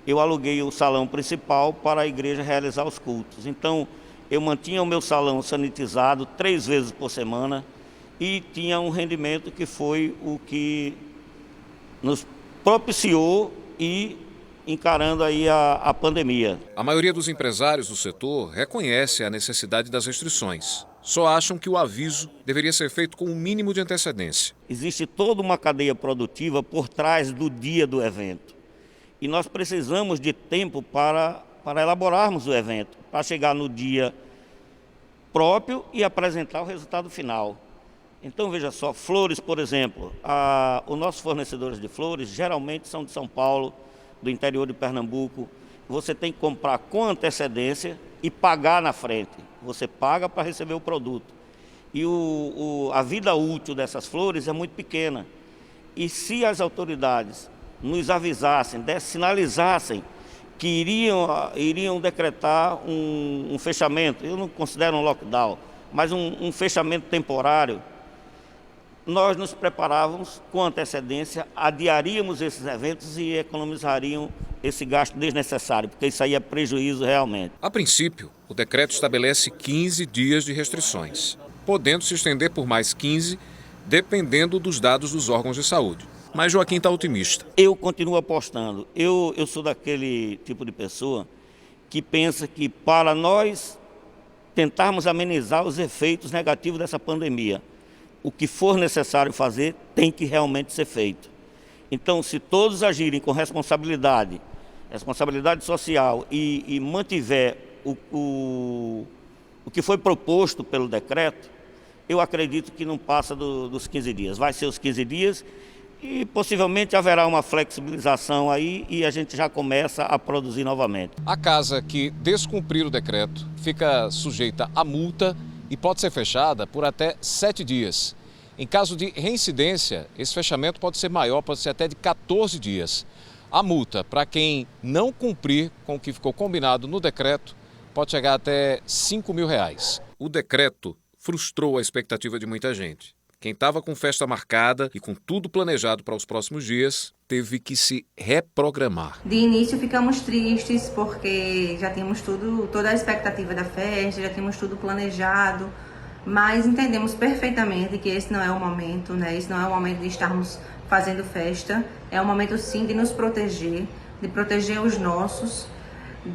eu aluguei o salão principal para a igreja realizar os cultos. Então, eu mantinha o meu salão sanitizado 3 vezes por semana e tinha um rendimento que foi o que nos propiciou e encarando aí a pandemia. A maioria dos empresários do setor reconhece a necessidade das restrições. Só acham que o aviso deveria ser feito com um mínimo de antecedência. Existe toda uma cadeia produtiva por trás do dia do evento. E nós precisamos de tempo para elaborarmos o evento, para chegar no dia próprio e apresentar o resultado final. Então, veja só, flores, por exemplo, os nossos fornecedores de flores geralmente são de São Paulo, do interior de Pernambuco. Você tem que comprar com antecedência e pagar na frente. Você paga para receber o produto. E a vida útil dessas flores é muito pequena. E se as autoridades nos avisassem, sinalizassem que iriam decretar um fechamento, eu não considero um lockdown, mas um fechamento temporário, nós nos preparávamos com antecedência, adiaríamos esses eventos e economizariam esse gasto desnecessário, porque isso aí é prejuízo realmente. A princípio, o decreto estabelece 15 dias de restrições, podendo se estender por mais 15, dependendo dos dados dos órgãos de saúde. Mas Joaquim está otimista. Eu continuo apostando. Eu sou daquele tipo de pessoa que pensa que para nós tentarmos amenizar os efeitos negativos dessa pandemia, o que for necessário fazer tem que realmente ser feito. Então, se todos agirem com responsabilidade social e mantiver o que foi proposto pelo decreto, eu acredito que não passa dos 15 dias. Vai ser os 15 dias e possivelmente haverá uma flexibilização aí e a gente já começa a produzir novamente. A casa que descumprir o decreto fica sujeita a multa e pode ser fechada por até 7 dias. Em caso de reincidência, esse fechamento pode ser maior, pode ser até de 14 dias. A multa para quem não cumprir com o que ficou combinado no decreto pode chegar até R$ 5.000. O decreto frustrou a expectativa de muita gente. Quem estava com festa marcada e com tudo planejado para os próximos dias, teve que se reprogramar. De início ficamos tristes porque já tínhamos toda a expectativa da festa, já tínhamos tudo planejado, mas entendemos perfeitamente que esse não é o momento, né? Esse não é o momento de estarmos fazendo festa, é o momento sim de nos proteger, de proteger os nossos,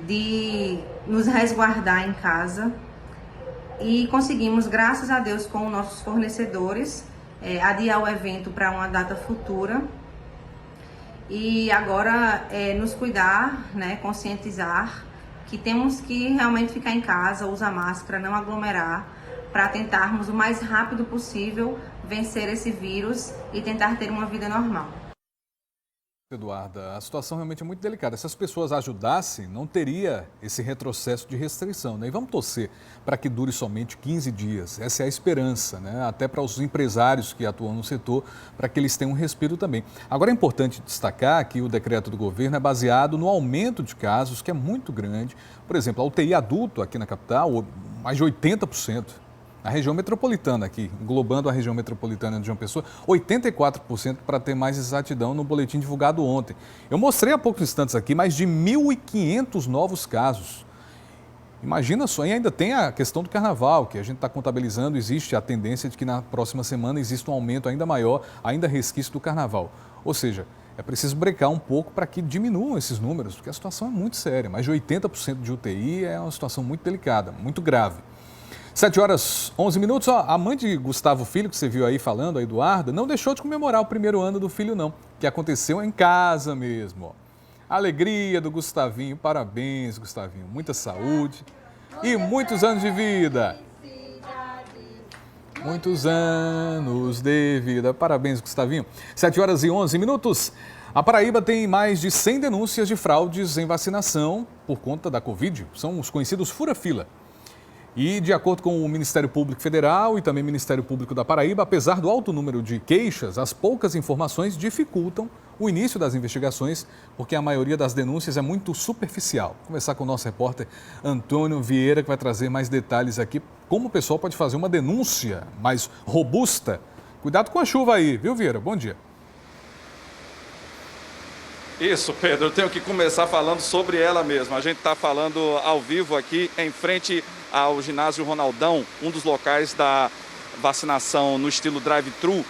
de nos resguardar em casa. E conseguimos, graças a Deus, com os nossos fornecedores, adiar o evento para uma data futura. E agora nos cuidar, né, conscientizar que temos que realmente ficar em casa, usar máscara, não aglomerar, para tentarmos o mais rápido possível vencer esse vírus e tentar ter uma vida normal. Eduarda, a situação realmente é muito delicada. Se as pessoas ajudassem, não teria esse retrocesso de restrição, né? E vamos torcer para que dure somente 15 dias. Essa é a esperança, né? Até para os empresários que atuam no setor, para que eles tenham um respiro também. Agora é importante destacar que o decreto do governo é baseado no aumento de casos, que é muito grande. Por exemplo, a UTI adulto aqui na capital, mais de 80%. A região metropolitana aqui, englobando a região metropolitana de João Pessoa, 84% para ter mais exatidão no boletim divulgado ontem. Eu mostrei há poucos instantes aqui mais de 1.500 novos casos. Imagina só, e ainda tem a questão do carnaval, que a gente está contabilizando, existe a tendência de que na próxima semana exista um aumento ainda maior, ainda resquício do carnaval. Ou seja, é preciso brecar um pouco para que diminuam esses números, porque a situação é muito séria. Mais de 80% de UTI é uma situação muito delicada, muito grave. 7h11. A mãe de Gustavo Filho, que você viu aí falando, a Eduarda, não deixou de comemorar o primeiro ano do filho, não, que aconteceu em casa mesmo. Ó. A alegria do Gustavinho, parabéns, Gustavinho, muita saúde e muitos anos de vida. Muitos anos de vida. Parabéns, Gustavinho. 7h11. A Paraíba tem mais de 100 denúncias de fraudes em vacinação por conta da Covid. São os conhecidos fura-fila. E, de acordo com o Ministério Público Federal e também o Ministério Público da Paraíba, apesar do alto número de queixas, as poucas informações dificultam o início das investigações, porque a maioria das denúncias é muito superficial. Vou conversar com o nosso repórter Antônio Vieira, que vai trazer mais detalhes aqui, como o pessoal pode fazer uma denúncia mais robusta. Cuidado com a chuva aí, viu, Vieira? Bom dia. Isso, Pedro, eu tenho que começar falando sobre ela mesma. A gente está falando ao vivo aqui em frente ao ginásio Ronaldão, um dos locais da vacinação no estilo drive-thru.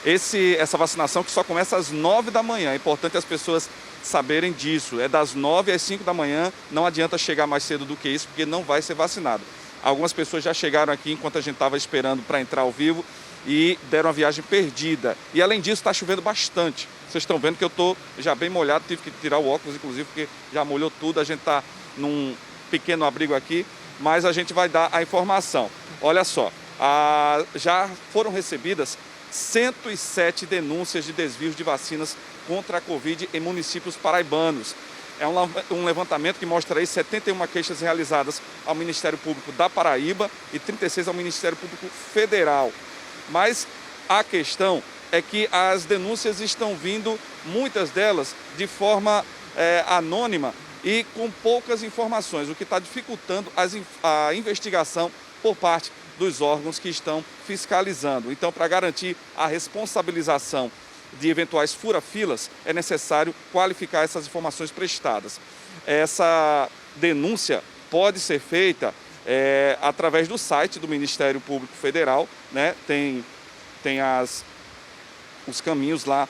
Essa vacinação que só começa às 9 da manhã. É importante as pessoas saberem disso. É das 9 às 5 da manhã, não adianta chegar mais cedo do que isso, porque não vai ser vacinado. Algumas pessoas já chegaram aqui enquanto a gente estava esperando para entrar ao vivo e deram a viagem perdida. E além disso, está chovendo bastante. Vocês estão vendo que eu estou já bem molhado, tive que tirar o óculos, inclusive, porque já molhou tudo. A gente está num pequeno abrigo aqui, mas a gente vai dar a informação. Olha só, já foram recebidas 107 denúncias de desvios de vacinas contra a Covid em municípios paraibanos. É um levantamento que mostra aí 71 queixas realizadas ao Ministério Público da Paraíba e 36 ao Ministério Público Federal. Mas a questão é que as denúncias estão vindo, muitas delas, de forma anônima e com poucas informações, o que está dificultando a investigação por parte dos órgãos que estão fiscalizando. Então, para garantir a responsabilização de eventuais fura-filas, é necessário qualificar essas informações prestadas. Essa denúncia pode ser feita através do site do Ministério Público Federal, né? Tem os caminhos lá,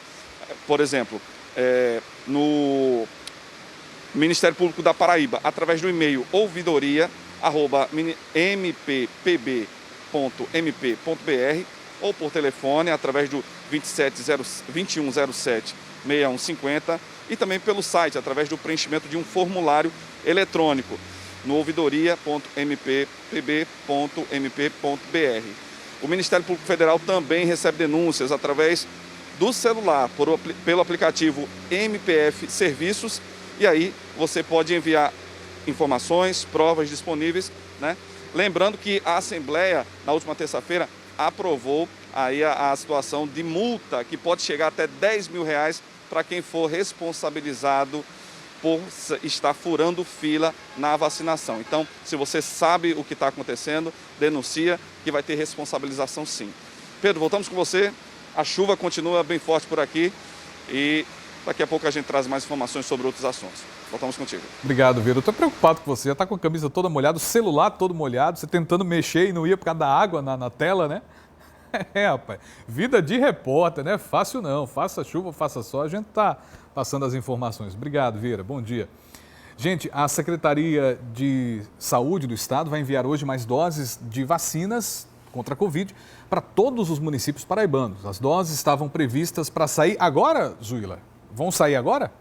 por exemplo, no Ministério Público da Paraíba, através do e-mail ouvidoria@mppb.mp.br ou por telefone através do 2107-6150 e também pelo site, através do preenchimento de um formulário eletrônico no ouvidoria.mppb.mp.br. O Ministério Público Federal também recebe denúncias através do celular, pelo aplicativo MPF Serviços, e aí você pode enviar informações, provas disponíveis, né? Lembrando que a Assembleia, na última terça-feira, aprovou aí a situação de multa, que pode chegar até R$10 mil para quem for responsabilizado por estar furando fila na vacinação. Então, se você sabe o que está acontecendo, denuncia, que vai ter responsabilização sim. Pedro, voltamos com você. A chuva continua bem forte por aqui e daqui a pouco a gente traz mais informações sobre outros assuntos. Voltamos contigo. Obrigado, Vira. Eu tô preocupado com você. Já tá com a camisa toda molhada, o celular todo molhado, você tentando mexer e não ia por causa da água na tela, né? Rapaz. Vida de repórter, né? Fácil não. Faça chuva, faça sol. A gente tá passando as informações. Obrigado, Vira. Bom dia. Gente, a Secretaria de Saúde do Estado vai enviar hoje mais doses de vacinas contra a Covid para todos os municípios paraibanos. As doses estavam previstas para sair agora, Zuila? Vão sair agora?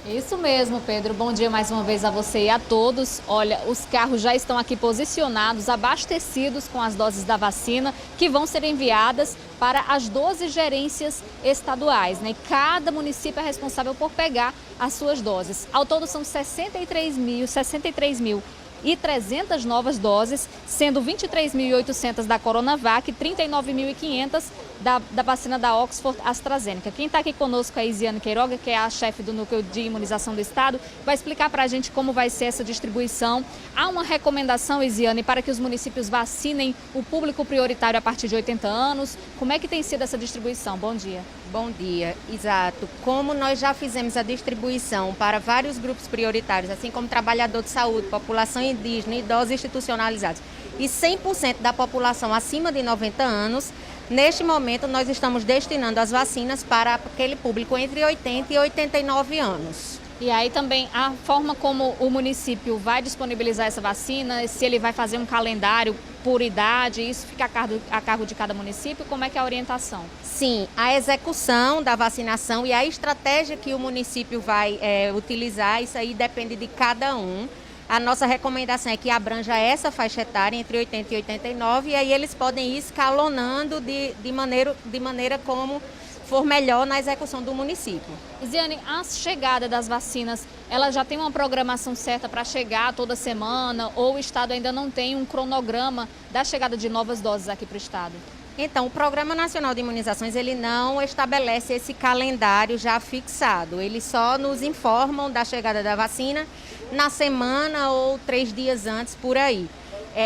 Isso mesmo, Pedro. Bom dia mais uma vez a você e a todos. Olha, os carros já estão aqui posicionados, abastecidos com as doses da vacina, que vão ser enviadas para as 12 gerências estaduais, né? E cada município é responsável por pegar as suas doses. Ao todo são 63.300 novas doses, sendo 23.800 da Coronavac e 39.500 da vacina da Oxford AstraZeneca. Quem está aqui conosco é a Isiane Queiroga, que é a chefe do Núcleo de Imunização do Estado, vai explicar para a gente como vai ser essa distribuição. Há uma recomendação, Isiane, para que os municípios vacinem o público prioritário a partir de 80 anos. Como é que tem sido essa distribuição? Bom dia. Bom dia, exato. Como nós já fizemos a distribuição para vários grupos prioritários, assim como trabalhador de saúde, população indígena, idosos institucionalizados e 100% da população acima de 90 anos, neste momento nós estamos destinando as vacinas para aquele público entre 80 e 89 anos. E aí também a forma como o município vai disponibilizar essa vacina, se ele vai fazer um calendário por idade, isso fica a cargo de cada município, como é que é a orientação? Sim, a execução da vacinação e a estratégia que o município vai utilizar, isso aí depende de cada um. A nossa recomendação é que abranja essa faixa etária entre 80 e 89 e aí eles podem ir escalonando de maneira como for melhor na execução do município. Isiane, a chegada das vacinas, ela já tem uma programação certa para chegar toda semana ou o Estado ainda não tem um cronograma da chegada de novas doses aqui para o Estado? Então, o Programa Nacional de Imunizações, ele não estabelece esse calendário já fixado. Eles só nos informam da chegada da vacina na semana ou 3 dias antes, por aí.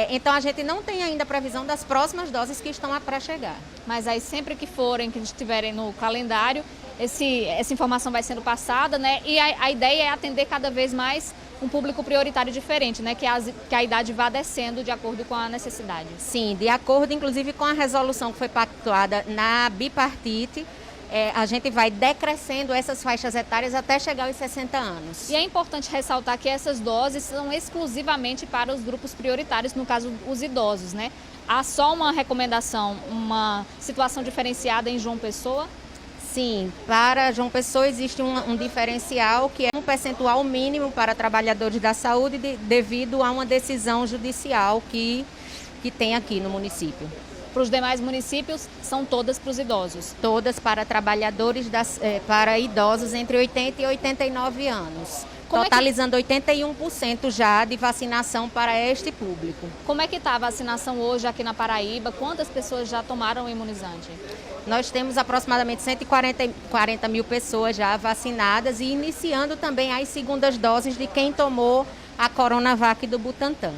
Então, a gente não tem ainda previsão das próximas doses que estão para chegar. Mas aí, sempre que estiverem no calendário, essa informação vai sendo passada, né? E a ideia é atender cada vez mais um público prioritário diferente, né? Que a idade vá descendo de acordo com a necessidade. Sim, de acordo, inclusive, com a resolução que foi pactuada na bipartite, a gente vai decrescendo essas faixas etárias até chegar aos 60 anos. E é importante ressaltar que essas doses são exclusivamente para os grupos prioritários, no caso, os idosos, né? Há só uma recomendação, uma situação diferenciada em João Pessoa? Sim, para João Pessoa existe um diferencial que é um percentual mínimo para trabalhadores da saúde devido a uma decisão judicial que tem aqui no município. Para os demais municípios, são todas para os idosos? Todas para trabalhadores, para idosos entre 80 e 89 anos. Totalizando 81% já de vacinação para este público. Como é que está a vacinação hoje aqui na Paraíba? Quantas pessoas já tomaram o imunizante? Nós temos aproximadamente 140 mil pessoas já vacinadas e iniciando também as segundas doses de quem tomou a Coronavac do Butantan.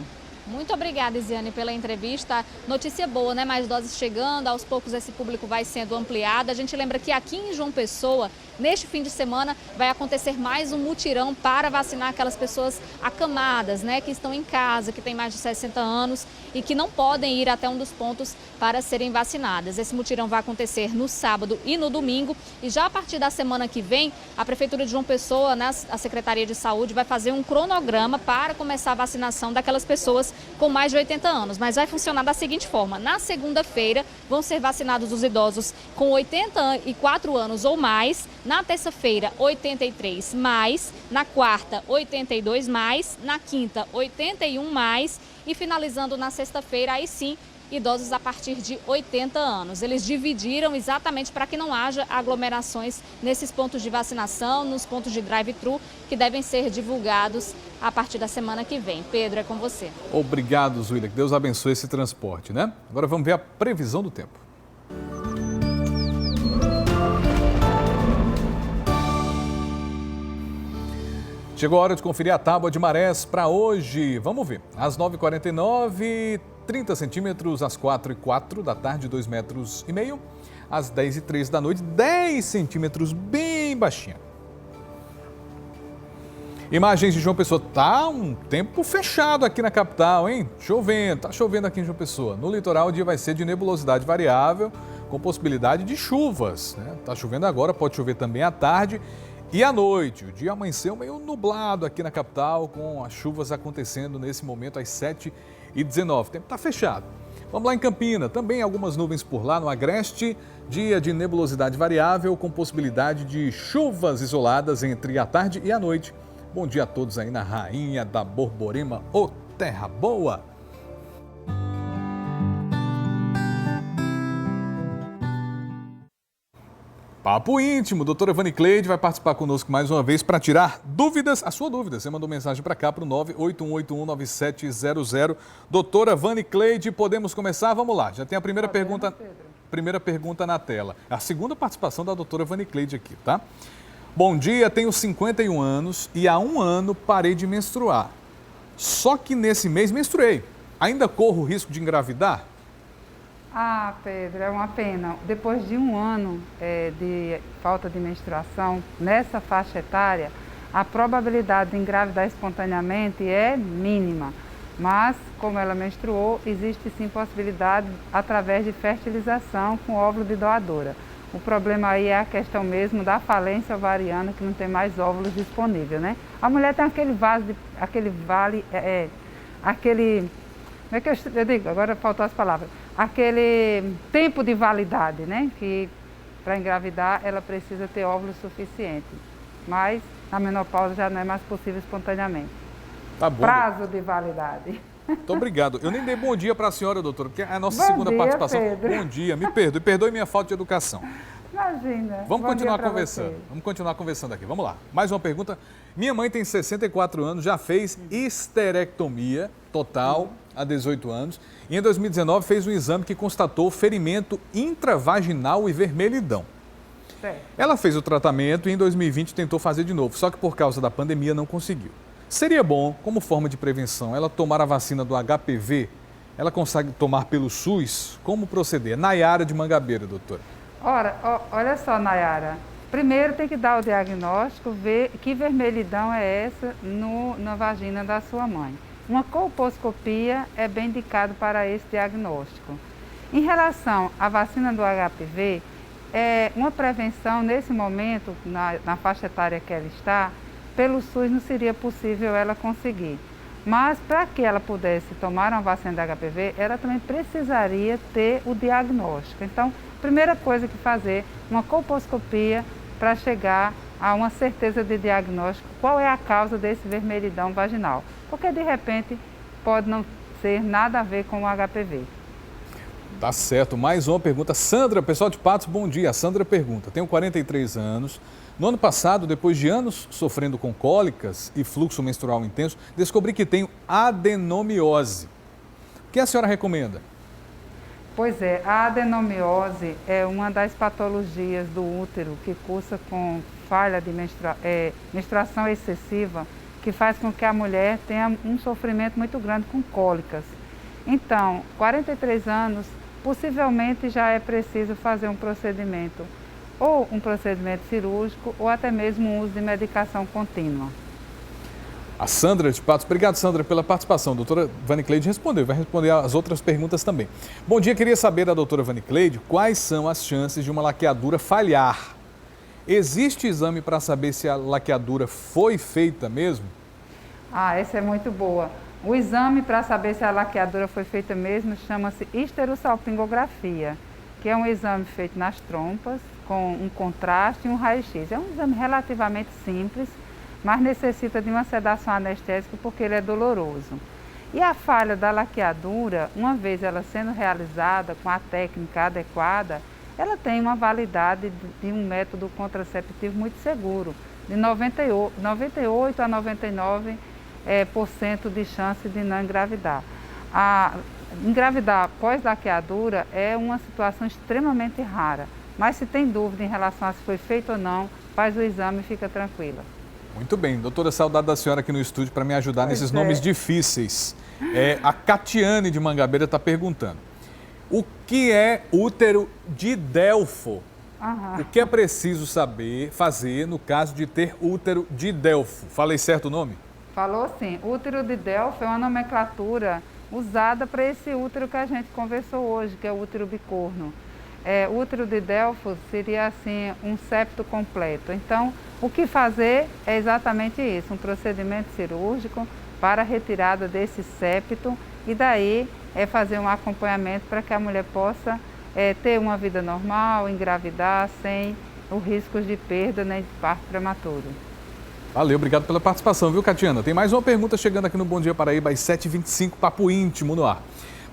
Muito obrigada, Isiane, pela entrevista. Notícia boa, né? Mais doses chegando, aos poucos esse público vai sendo ampliado. A gente lembra que aqui em João Pessoa, neste fim de semana, vai acontecer mais um mutirão para vacinar aquelas pessoas acamadas, né? Que estão em casa, que têm mais de 60 anos e que não podem ir até um dos pontos para serem vacinadas. Esse mutirão vai acontecer no sábado e no domingo e já a partir da semana que vem, a Prefeitura de João Pessoa, né, a Secretaria de Saúde, vai fazer um cronograma para começar a vacinação daquelas pessoas com mais de 80 anos, mas vai funcionar da seguinte forma: na segunda-feira vão ser vacinados os idosos com 84 anos ou mais, na terça-feira 83 mais, na quarta 82 mais, na quinta 81 mais e finalizando na sexta-feira, aí sim, idosos a partir de 80 anos. Eles dividiram exatamente para que não haja aglomerações nesses pontos de vacinação, nos pontos de drive-thru, que devem ser divulgados a partir da semana que vem. Pedro, é com você. Obrigado, Zuila. Que Deus abençoe esse transporte, né? Agora vamos ver a previsão do tempo. Chegou a hora de conferir a tábua de marés para hoje. Vamos ver. Às 9h49, 30 centímetros às 4h04 da tarde, 2,5 metros. Às 10h03 da noite, 10 centímetros, bem baixinha. Imagens de João Pessoa. Tá um tempo fechado aqui na capital, hein? Chovendo, tá chovendo aqui em João Pessoa. No litoral, o dia vai ser de nebulosidade variável, com possibilidade de chuvas, né? Tá chovendo agora, pode chover também à tarde e à noite. O dia amanheceu meio nublado aqui na capital, com as chuvas acontecendo nesse momento às 7h19. O tempo tá fechado. Vamos lá em Campina, também algumas nuvens por lá no Agreste. Dia de nebulosidade variável, com possibilidade de chuvas isoladas entre a tarde e a noite. Bom dia a todos aí na Rainha da Borborema, ô terra boa! Papo íntimo, doutora Vanicleide vai participar conosco mais uma vez para tirar dúvidas, a sua dúvida. Você mandou mensagem para cá para o 981819700. Doutora Vanicleide, podemos começar? Vamos lá, já tem a primeira pergunta na tela. A segunda participação da doutora Vanicleide aqui, tá? Bom dia, tenho 51 anos e há 1 ano parei de menstruar. Só que nesse mês menstruei. Ainda corro o risco de engravidar? Ah, Pedro, é uma pena. Depois de 1 ano de falta de menstruação, nessa faixa etária, a probabilidade de engravidar espontaneamente é mínima. Mas, como ela menstruou, existe sim possibilidade através de fertilização com óvulo de doadora. O problema aí é a questão mesmo da falência ovariana, que não tem mais óvulos disponíveis, né? A mulher tem aquele como é que eu digo? Agora faltou as palavras. Aquele tempo de validade, né? Que para engravidar ela precisa ter óvulos suficientes. Mas na menopausa já não é mais possível espontaneamente. Tá bom. Prazo de validade. Muito obrigado. Eu nem dei bom dia para a senhora, doutora, porque é a nossa Bom segunda dia, participação. Pedro. Bom dia, perdoe minha falta de educação. Imagina. Vamos Bom continuar dia pra conversando. você. Vamos continuar conversando aqui. Vamos lá. Mais uma pergunta. Minha mãe tem 64 anos, já fez histerectomia total há 18 anos. E em 2019 fez um exame que constatou ferimento intravaginal e vermelhidão. Certo. Ela fez o tratamento e em 2020 tentou fazer de novo, só que por causa da pandemia não conseguiu. Seria bom, como forma de prevenção, ela tomar a vacina do HPV? Ela consegue tomar pelo SUS? Como proceder? Nayara de Mangabeira, doutora. Ora, olha só, Nayara. Primeiro tem que dar o diagnóstico, ver que vermelhidão é essa na vagina da sua mãe. Uma colposcopia é bem indicado para esse diagnóstico. Em relação à vacina do HPV, uma prevenção nesse momento, na faixa etária que ela está, pelo SUS não seria possível ela conseguir. Mas para que ela pudesse tomar uma vacina do HPV, ela também precisaria ter o diagnóstico. Então, primeira coisa que fazer, uma colposcopia para chegar a uma certeza de diagnóstico, qual é a causa desse vermelhidão vaginal. Porque de repente pode não ser nada a ver com o HPV. Tá certo. Mais uma pergunta. Sandra, pessoal de Patos, bom dia. A Sandra pergunta, tenho 43 anos. No ano passado, depois de anos sofrendo com cólicas e fluxo menstrual intenso, descobri que tenho adenomiose. O que a senhora recomenda? Pois é, a adenomiose é uma das patologias do útero que cursa com falha de menstruação excessiva, que faz com que a mulher tenha um sofrimento muito grande com cólicas. Então, 43 anos, possivelmente já é preciso fazer um procedimento, ou um procedimento cirúrgico, ou até mesmo o uso de medicação contínua. A Sandra de Patos. Obrigado, Sandra, pela participação. A doutora Vanicleide respondeu, vai responder as outras perguntas também. Bom dia, queria saber da doutora Vanicleide quais são as chances de uma laqueadura falhar. Existe exame para saber se a laqueadura foi feita mesmo? Ah, essa é muito boa. O exame para saber se a laqueadura foi feita mesmo chama-se histerosalpingografia, que é um exame feito nas trompas, com um contraste e um raio-x. É um exame relativamente simples, mas necessita de uma sedação anestésica porque ele é doloroso. E a falha da laqueadura, uma vez ela sendo realizada com a técnica adequada, ela tem uma validade de um método contraceptivo muito seguro, de 98 a 99% de chance de não engravidar. Engravidar pós-laqueadura é uma situação extremamente rara, mas se tem dúvida em relação a se foi feito ou não, faz o exame e fica tranquila. Muito bem. Doutora, saudade da senhora aqui no estúdio para me ajudar nesses nomes difíceis. A Catiane de Mangabeira está perguntando. O que é útero de Delfo? O que é preciso fazer no caso de ter útero de Delfo? Falei certo o nome? Falou sim. Útero de Delfo é uma nomenclatura usada para esse útero que a gente conversou hoje, que é o útero bicorno. Útero de Delfo seria assim um septo completo. Então, o que fazer é exatamente isso, um procedimento cirúrgico para a retirada desse septo e daí fazer um acompanhamento para que a mulher possa ter uma vida normal, engravidar sem o risco de perda nem de parto prematuro. Valeu, obrigado pela participação, viu, Catiana? Tem mais uma pergunta chegando aqui no Bom Dia Paraíba, às 7h25, Papo Íntimo no ar.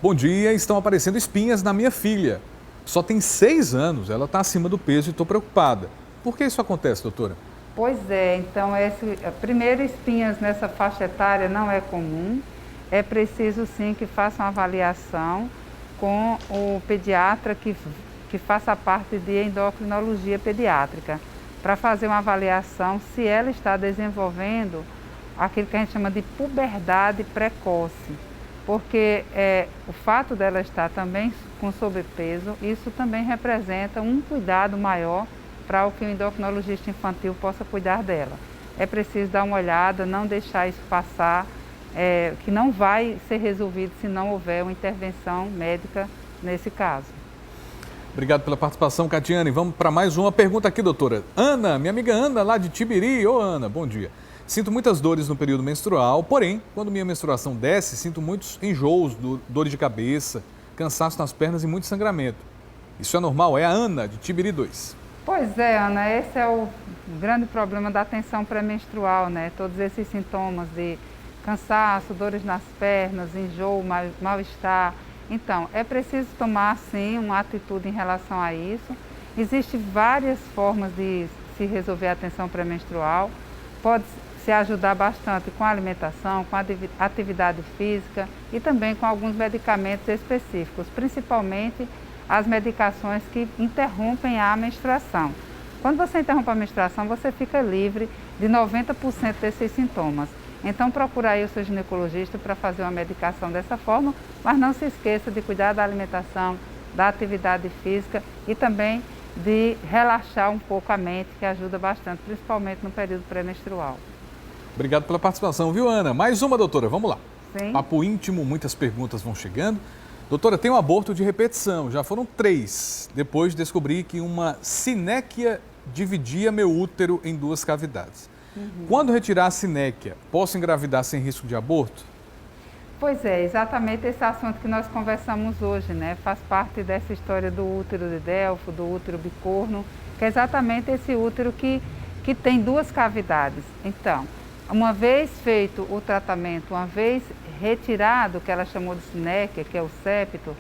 Bom dia, estão aparecendo espinhas na minha filha. Só tem 6 anos, ela está acima do peso e estou preocupada. Por que isso acontece, doutora? Pois é, então, primeiro, espinhas nessa faixa etária não é comum. É preciso, sim, que faça uma avaliação com o pediatra que faça parte de endocrinologia pediátrica, para fazer uma avaliação se ela está desenvolvendo aquilo que a gente chama de puberdade precoce. Porque o fato dela estar também com sobrepeso, isso também representa um cuidado maior para o que o endocrinologista infantil possa cuidar dela. É preciso dar uma olhada, não deixar isso passar, que não vai ser resolvido se não houver uma intervenção médica nesse caso. Obrigado pela participação, Catiane. Vamos para mais uma pergunta aqui, doutora. Ana, minha amiga Ana, lá de Tibiri. Ô, Ana, bom dia. Sinto muitas dores no período menstrual, porém, quando minha menstruação desce, sinto muitos enjoos, dores de cabeça, cansaço nas pernas e muito sangramento. Isso é normal? É a Ana, de Tibiri 2. Pois é, Ana, esse é o grande problema da tensão pré-menstrual, né? Todos esses sintomas de cansaço, dores nas pernas, enjoo, mal-estar. Então, é preciso tomar, sim, uma atitude em relação a isso. Existem várias formas de se resolver a tensão pré-menstrual. Pode se ajudar bastante com a alimentação, com a atividade física e também com alguns medicamentos específicos, principalmente as medicações que interrompem a menstruação. Quando você interrompe a menstruação, você fica livre de 90% desses sintomas. Então, procura aí o seu ginecologista para fazer uma medicação dessa forma, mas não se esqueça de cuidar da alimentação, da atividade física e também de relaxar um pouco a mente, que ajuda bastante, principalmente no período pré-menstrual. Obrigado pela participação, viu, Ana? Mais uma, doutora, vamos lá. Sim. Papo Íntimo, muitas perguntas vão chegando. Doutora, tem um aborto de repetição, já foram 3. Depois descobri que uma sinéquia dividia meu útero em 2 cavidades. Quando retirar a sinéquia, posso engravidar sem risco de aborto? Pois é, exatamente esse assunto que nós conversamos hoje, né? Faz parte dessa história do útero de Delfo, do útero bicorno, que é exatamente esse útero que tem 2 cavidades. Então, uma vez feito o tratamento, uma vez retirado o que ela chamou de sinéquia, que é o septo,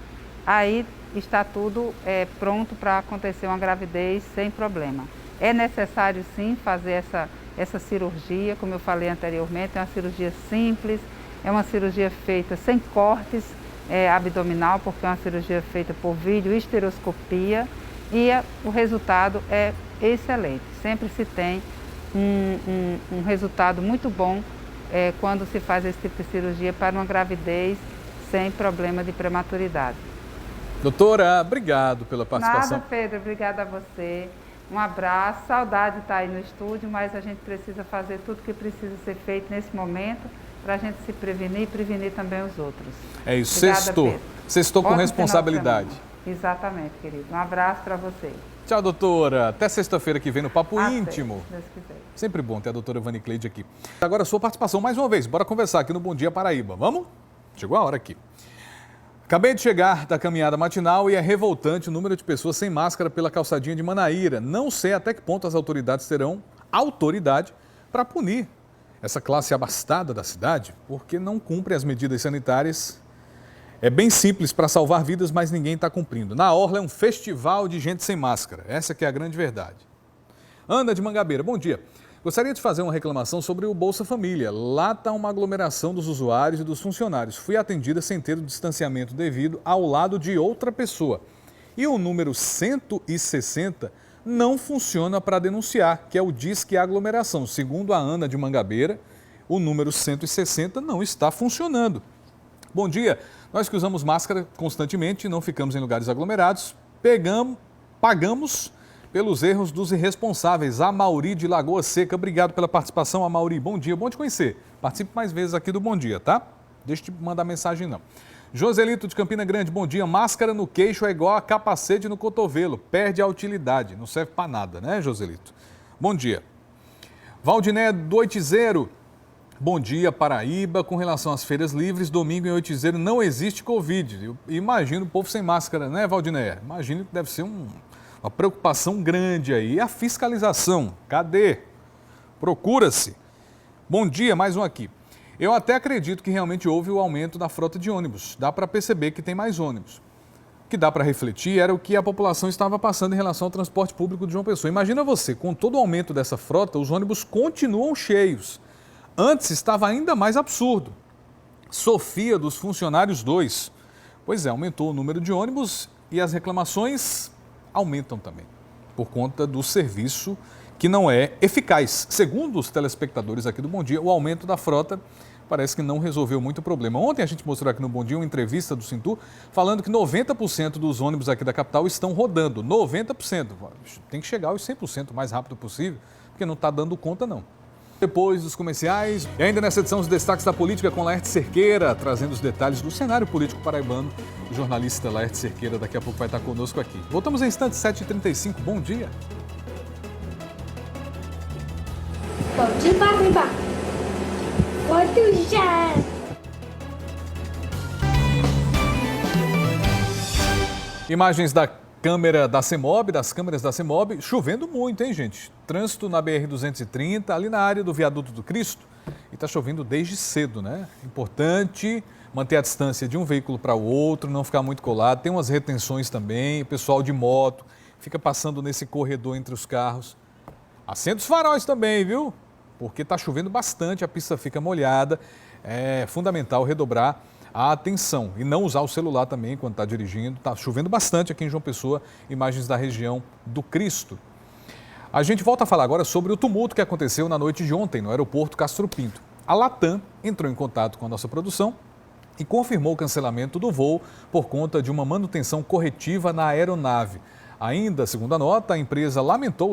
aí está tudo pronto para acontecer uma gravidez sem problema. É necessário, sim, fazer essa cirurgia, como eu falei anteriormente, é uma cirurgia simples, é uma cirurgia feita sem cortes abdominal, porque é uma cirurgia feita por vídeo, esteroscopia, e o resultado é excelente. Sempre se tem um resultado muito bom quando se faz esse tipo de cirurgia para uma gravidez sem problema de prematuridade. Doutora, obrigado pela participação. Nada, Pedro, obrigada a você. Um abraço, saudade de estar aí no estúdio, mas a gente precisa fazer tudo que precisa ser feito nesse momento para a gente se prevenir e prevenir também os outros. É isso, Obrigada, sextou com responsabilidade. Exatamente, querido. Um abraço para você. Tchau, doutora. Até sexta-feira que vem no Papo Íntimo. Se Deus quiser. Sempre bom ter a doutora Vani Cleide aqui. Agora a sua participação mais uma vez. Bora conversar aqui no Bom Dia Paraíba. Vamos? Chegou a hora aqui. Acabei de chegar da caminhada matinal e é revoltante o número de pessoas sem máscara pela calçadinha de Manaíra. Não sei até que ponto as autoridades terão autoridade para punir essa classe abastada da cidade, porque não cumprem as medidas sanitárias. É bem simples para salvar vidas, mas ninguém está cumprindo. Na Orla é um festival de gente sem máscara. Essa que é a grande verdade. Ana de Mangabeira, bom dia. Gostaria de fazer uma reclamação sobre o Bolsa Família. Lá está uma aglomeração dos usuários e dos funcionários. Fui atendida sem ter o distanciamento devido ao lado de outra pessoa. E o número 160 não funciona para denunciar, que é o Disque Aglomeração. Segundo a Ana de Mangabeira, o número 160 não está funcionando. Bom dia. Nós que usamos máscara constantemente, não ficamos em lugares aglomerados, pagamos pelos erros dos irresponsáveis. Amaury de Lagoa Seca. Obrigado pela participação, Amaury. Bom dia, bom te conhecer. Participe mais vezes aqui do Bom Dia, tá? Deixa eu te mandar mensagem, não. Joselito de Campina Grande, bom dia. Máscara no queixo é igual a capacete no cotovelo. Perde a utilidade. Não serve para nada, né, Joselito? Bom dia. Valdiné do Oitizeiro. Bom dia, Paraíba. Com relação às feiras livres, domingo em Oitizeiro não existe Covid. Eu imagino o povo sem máscara, né, Valdiné? Imagino que deve ser uma preocupação grande aí. E a fiscalização? Cadê? Procura-se. Bom dia, mais um aqui. Eu até acredito que realmente houve o aumento da frota de ônibus. Dá para perceber que tem mais ônibus. O que dá para refletir era o que a população estava passando em relação ao transporte público de João Pessoa. Imagina você, com todo o aumento dessa frota, os ônibus continuam cheios. Antes estava ainda mais absurdo. Sofia dos Funcionários 2. Pois é, aumentou o número de ônibus e as reclamações aumentam também, por conta do serviço que não é eficaz. Segundo os telespectadores aqui do Bom Dia, o aumento da frota parece que não resolveu muito o problema. Ontem a gente mostrou aqui no Bom Dia uma entrevista do Cintur falando que 90% dos ônibus aqui da capital estão rodando. 90%. Tem que chegar aos 100% o mais rápido possível, porque não está dando conta não. Depois dos comerciais, e ainda nessa edição os destaques da política com Laerte Cerqueira, trazendo os detalhes do cenário político paraibano. O jornalista Laerte Cerqueira daqui a pouco vai estar conosco aqui. Voltamos em instantes, 7h35. Bom dia. Pode Paraíba. Pode já. Imagens da câmera da CEMOB, das câmeras da CEMOB, chovendo muito, hein, gente? Trânsito na BR-230, ali na área do Viaduto do Cristo. E está chovendo desde cedo, né? Importante manter a distância de um veículo para o outro, não ficar muito colado. Tem umas retenções também, o pessoal de moto fica passando nesse corredor entre os carros. Acenda os faróis também, viu? Porque está chovendo bastante, a pista fica molhada. É fundamental redobrar a atenção e não usar o celular também quando está dirigindo. Está chovendo bastante aqui em João Pessoa, imagens da região do Cristo. A gente volta a falar agora sobre o tumulto que aconteceu na noite de ontem no aeroporto Castro Pinto. A Latam entrou em contato com a nossa produção e confirmou o cancelamento do voo por conta de uma manutenção corretiva na aeronave. Ainda, segundo a nota, a empresa lamentou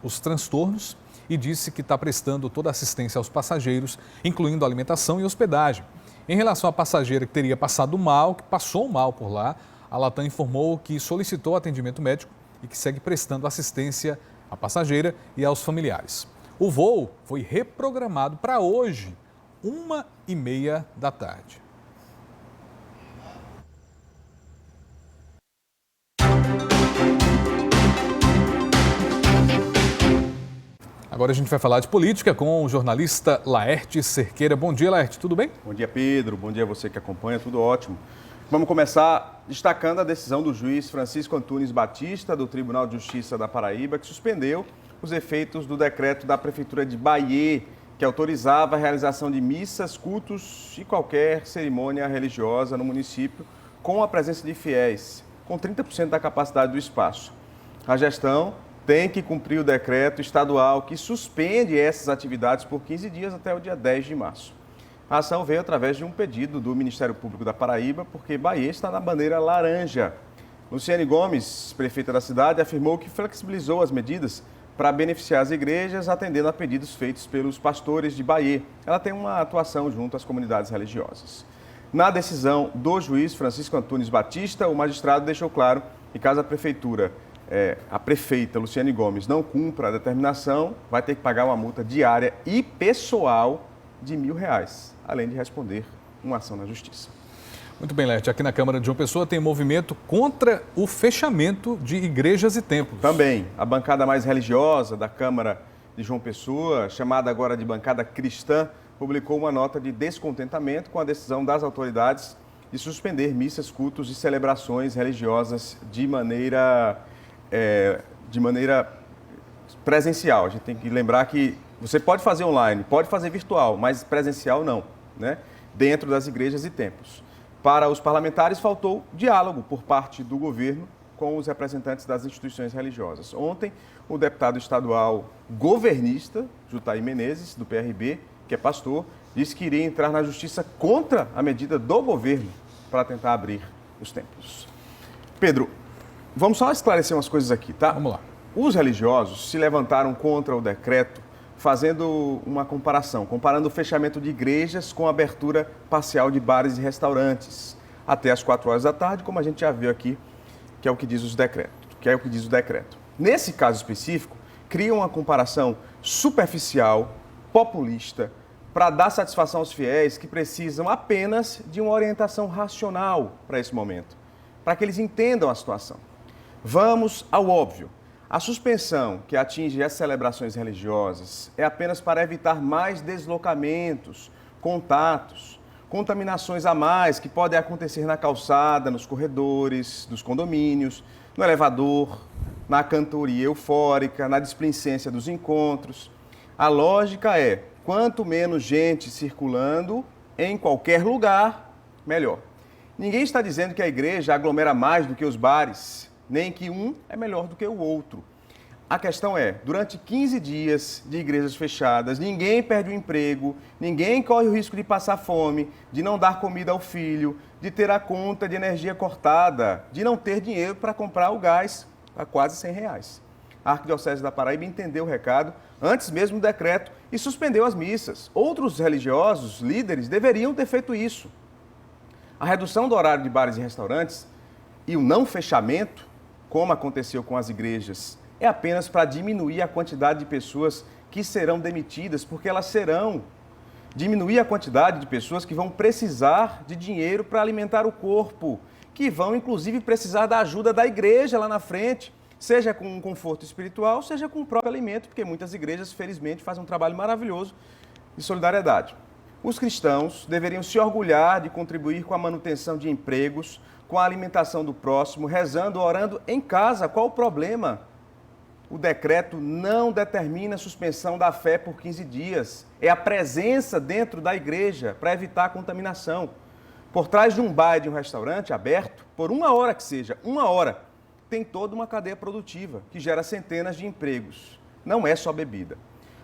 os transtornos e disse que está prestando toda a assistência aos passageiros, incluindo alimentação e hospedagem. Em relação à passageira que teria passado mal, que passou mal por lá, a Latam informou que solicitou atendimento médico e que segue prestando assistência à passageira e aos familiares. O voo foi reprogramado para hoje, 1h30 da tarde. Agora a gente vai falar de política com o jornalista Laerte Cerqueira. Bom dia, Laerte, tudo bem? Bom dia, Pedro. Bom dia a você que acompanha, tudo ótimo. Vamos começar destacando a decisão do juiz Francisco Antunes Batista, do Tribunal de Justiça da Paraíba, que suspendeu os efeitos do decreto da Prefeitura de Bahia, que autorizava a realização de missas, cultos e qualquer cerimônia religiosa no município com a presença de fiéis, com 30% da capacidade do espaço. A gestão tem que cumprir o decreto estadual que suspende essas atividades por 15 dias até o dia 10 de março. A ação veio através de um pedido do Ministério Público da Paraíba, porque Bahia está na bandeira laranja. Luciane Gomes, prefeita da cidade, afirmou que flexibilizou as medidas para beneficiar as igrejas, atendendo a pedidos feitos pelos pastores de Bahia. Ela tem uma atuação junto às comunidades religiosas. Na decisão do juiz Francisco Antunes Batista, o magistrado deixou claro que caso a prefeita Luciane Gomes não cumpra a determinação, vai ter que pagar uma multa diária e pessoal de R$1.000, além de responder uma ação na justiça. Muito bem, Laerte. Aqui na Câmara de João Pessoa tem movimento contra o fechamento de igrejas e templos. Também. A bancada mais religiosa da Câmara de João Pessoa, chamada agora de bancada cristã, publicou uma nota de descontentamento com a decisão das autoridades de suspender missas, cultos e celebrações religiosas de maneira presencial. A gente tem que lembrar que você pode fazer online, pode fazer virtual, mas presencial não, né? Dentro das igrejas e templos. Para os parlamentares, faltou diálogo por parte do governo com os representantes das instituições religiosas. Ontem, o deputado estadual governista, Jutaí Menezes, do PRB, que é pastor, disse que iria entrar na justiça contra a medida do governo para tentar abrir os templos. Pedro, vamos só esclarecer umas coisas aqui, tá? Vamos lá. Os religiosos se levantaram contra o decreto fazendo uma comparação, comparando o fechamento de igrejas com a abertura parcial de bares e restaurantes até as 4 horas da tarde, como a gente já viu aqui, que é o que diz o decreto. Nesse caso específico, cria uma comparação superficial, populista, para dar satisfação aos fiéis que precisam apenas de uma orientação racional para esse momento, para que eles entendam a situação. Vamos ao óbvio. A suspensão que atinge as celebrações religiosas é apenas para evitar mais deslocamentos, contatos, contaminações a mais que podem acontecer na calçada, nos corredores, dos condomínios, no elevador, na cantoria eufórica, na displicência dos encontros. A lógica é, quanto menos gente circulando em qualquer lugar, melhor. Ninguém está dizendo que a igreja aglomera mais do que os bares, nem que um é melhor do que o outro. A questão é, durante 15 dias de igrejas fechadas, ninguém perde o emprego, ninguém corre o risco de passar fome, de não dar comida ao filho, de ter a conta de energia cortada, de não ter dinheiro para comprar o gás a quase R$100. A Arquidiocese da Paraíba entendeu o recado antes mesmo do decreto e suspendeu as missas. Outros religiosos, líderes, deveriam ter feito isso. A redução do horário de bares e restaurantes e o não fechamento, como aconteceu com as igrejas, é apenas para diminuir a quantidade de pessoas que serão demitidas, porque elas serão. Diminuir a quantidade de pessoas que vão precisar de dinheiro para alimentar o corpo, que vão, inclusive, precisar da ajuda da igreja lá na frente, seja com um conforto espiritual, seja com o próprio alimento, porque muitas igrejas, felizmente, fazem um trabalho maravilhoso de solidariedade. Os cristãos deveriam se orgulhar de contribuir com a manutenção de empregos, com a alimentação do próximo, rezando, orando em casa. Qual o problema? O decreto não determina a suspensão da fé por 15 dias. É a presença dentro da igreja para evitar a contaminação. Por trás de um bar e de um restaurante aberto, por 1 hora que seja, 1 hora, tem toda uma cadeia produtiva que gera centenas de empregos. Não é só bebida.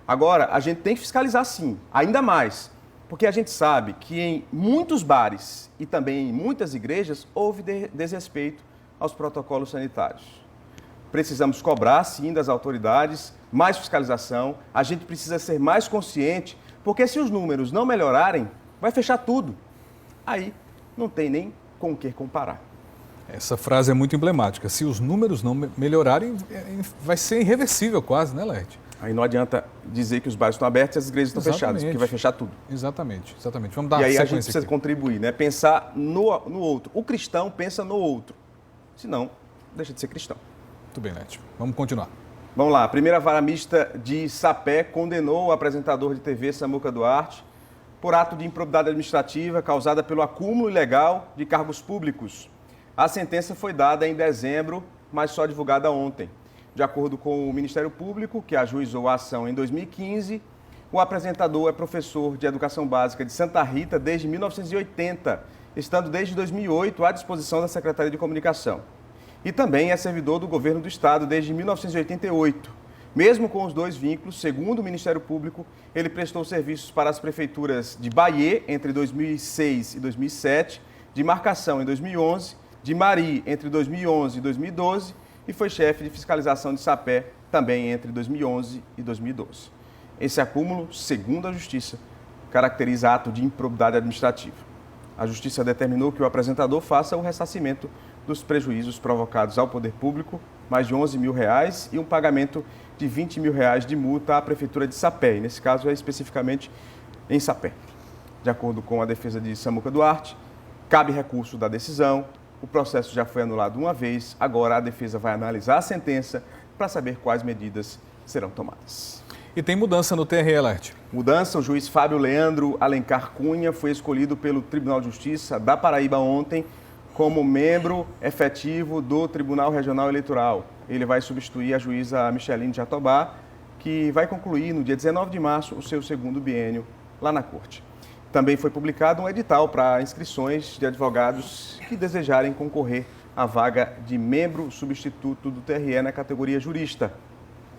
Agora, a gente tem que fiscalizar sim, ainda mais, porque a gente sabe que em muitos bares e também em muitas igrejas houve desrespeito aos protocolos sanitários. Precisamos cobrar, sim, das autoridades, mais fiscalização, a gente precisa ser mais consciente, porque se os números não melhorarem, vai fechar tudo. Aí não tem nem com o que comparar. Essa frase é muito emblemática. Se os números não melhorarem, vai ser irreversível quase, né, Laerte? Aí não adianta dizer que os bares estão abertos e as igrejas estão fechadas, porque vai fechar tudo. Exatamente. Vamos dar e aí a gente precisa contribuir, né? Pensar no outro. O cristão pensa no outro. Senão, deixa de ser cristão. Muito bem, Laerte. Vamos continuar. Vamos lá. A primeira vara mista de Sapé condenou o apresentador de TV Samuca Duarte por ato de improbidade administrativa causada pelo acúmulo ilegal de cargos públicos. A sentença foi dada em dezembro, mas só divulgada ontem. De acordo com o Ministério Público, que ajuizou a ação em 2015, o apresentador é professor de Educação Básica de Santa Rita desde 1980, estando desde 2008 à disposição da Secretaria de Comunicação. E também é servidor do Governo do Estado desde 1988. Mesmo com os dois vínculos, segundo o Ministério Público, ele prestou serviços para as prefeituras de Bahia entre 2006 e 2007, de Marcação em 2011, de Mari entre 2011 e 2012, e foi chefe de fiscalização de Sapé também entre 2011 e 2012. Esse acúmulo, segundo a Justiça, caracteriza ato de improbidade administrativa. A Justiça determinou que o apresentador faça o ressarcimento dos prejuízos provocados ao poder público, mais de R$11 mil, e um pagamento de R$20 mil de multa à Prefeitura de Sapé, e nesse caso é especificamente em Sapé. De acordo com a defesa de Samuca Duarte, cabe recurso da decisão. O processo já foi anulado uma vez, agora a defesa vai analisar a sentença para saber quais medidas serão tomadas. E tem mudança no TRE, Laerte? Mudança, o juiz Fábio Leandro Alencar Cunha foi escolhido pelo Tribunal de Justiça da Paraíba ontem como membro efetivo do Tribunal Regional Eleitoral. Ele vai substituir a juíza Micheline Jatobá, que vai concluir no dia 19 de março o seu segundo biênio lá na Corte. Também foi publicado um edital para inscrições de advogados que desejarem concorrer à vaga de membro substituto do TRE na categoria jurista.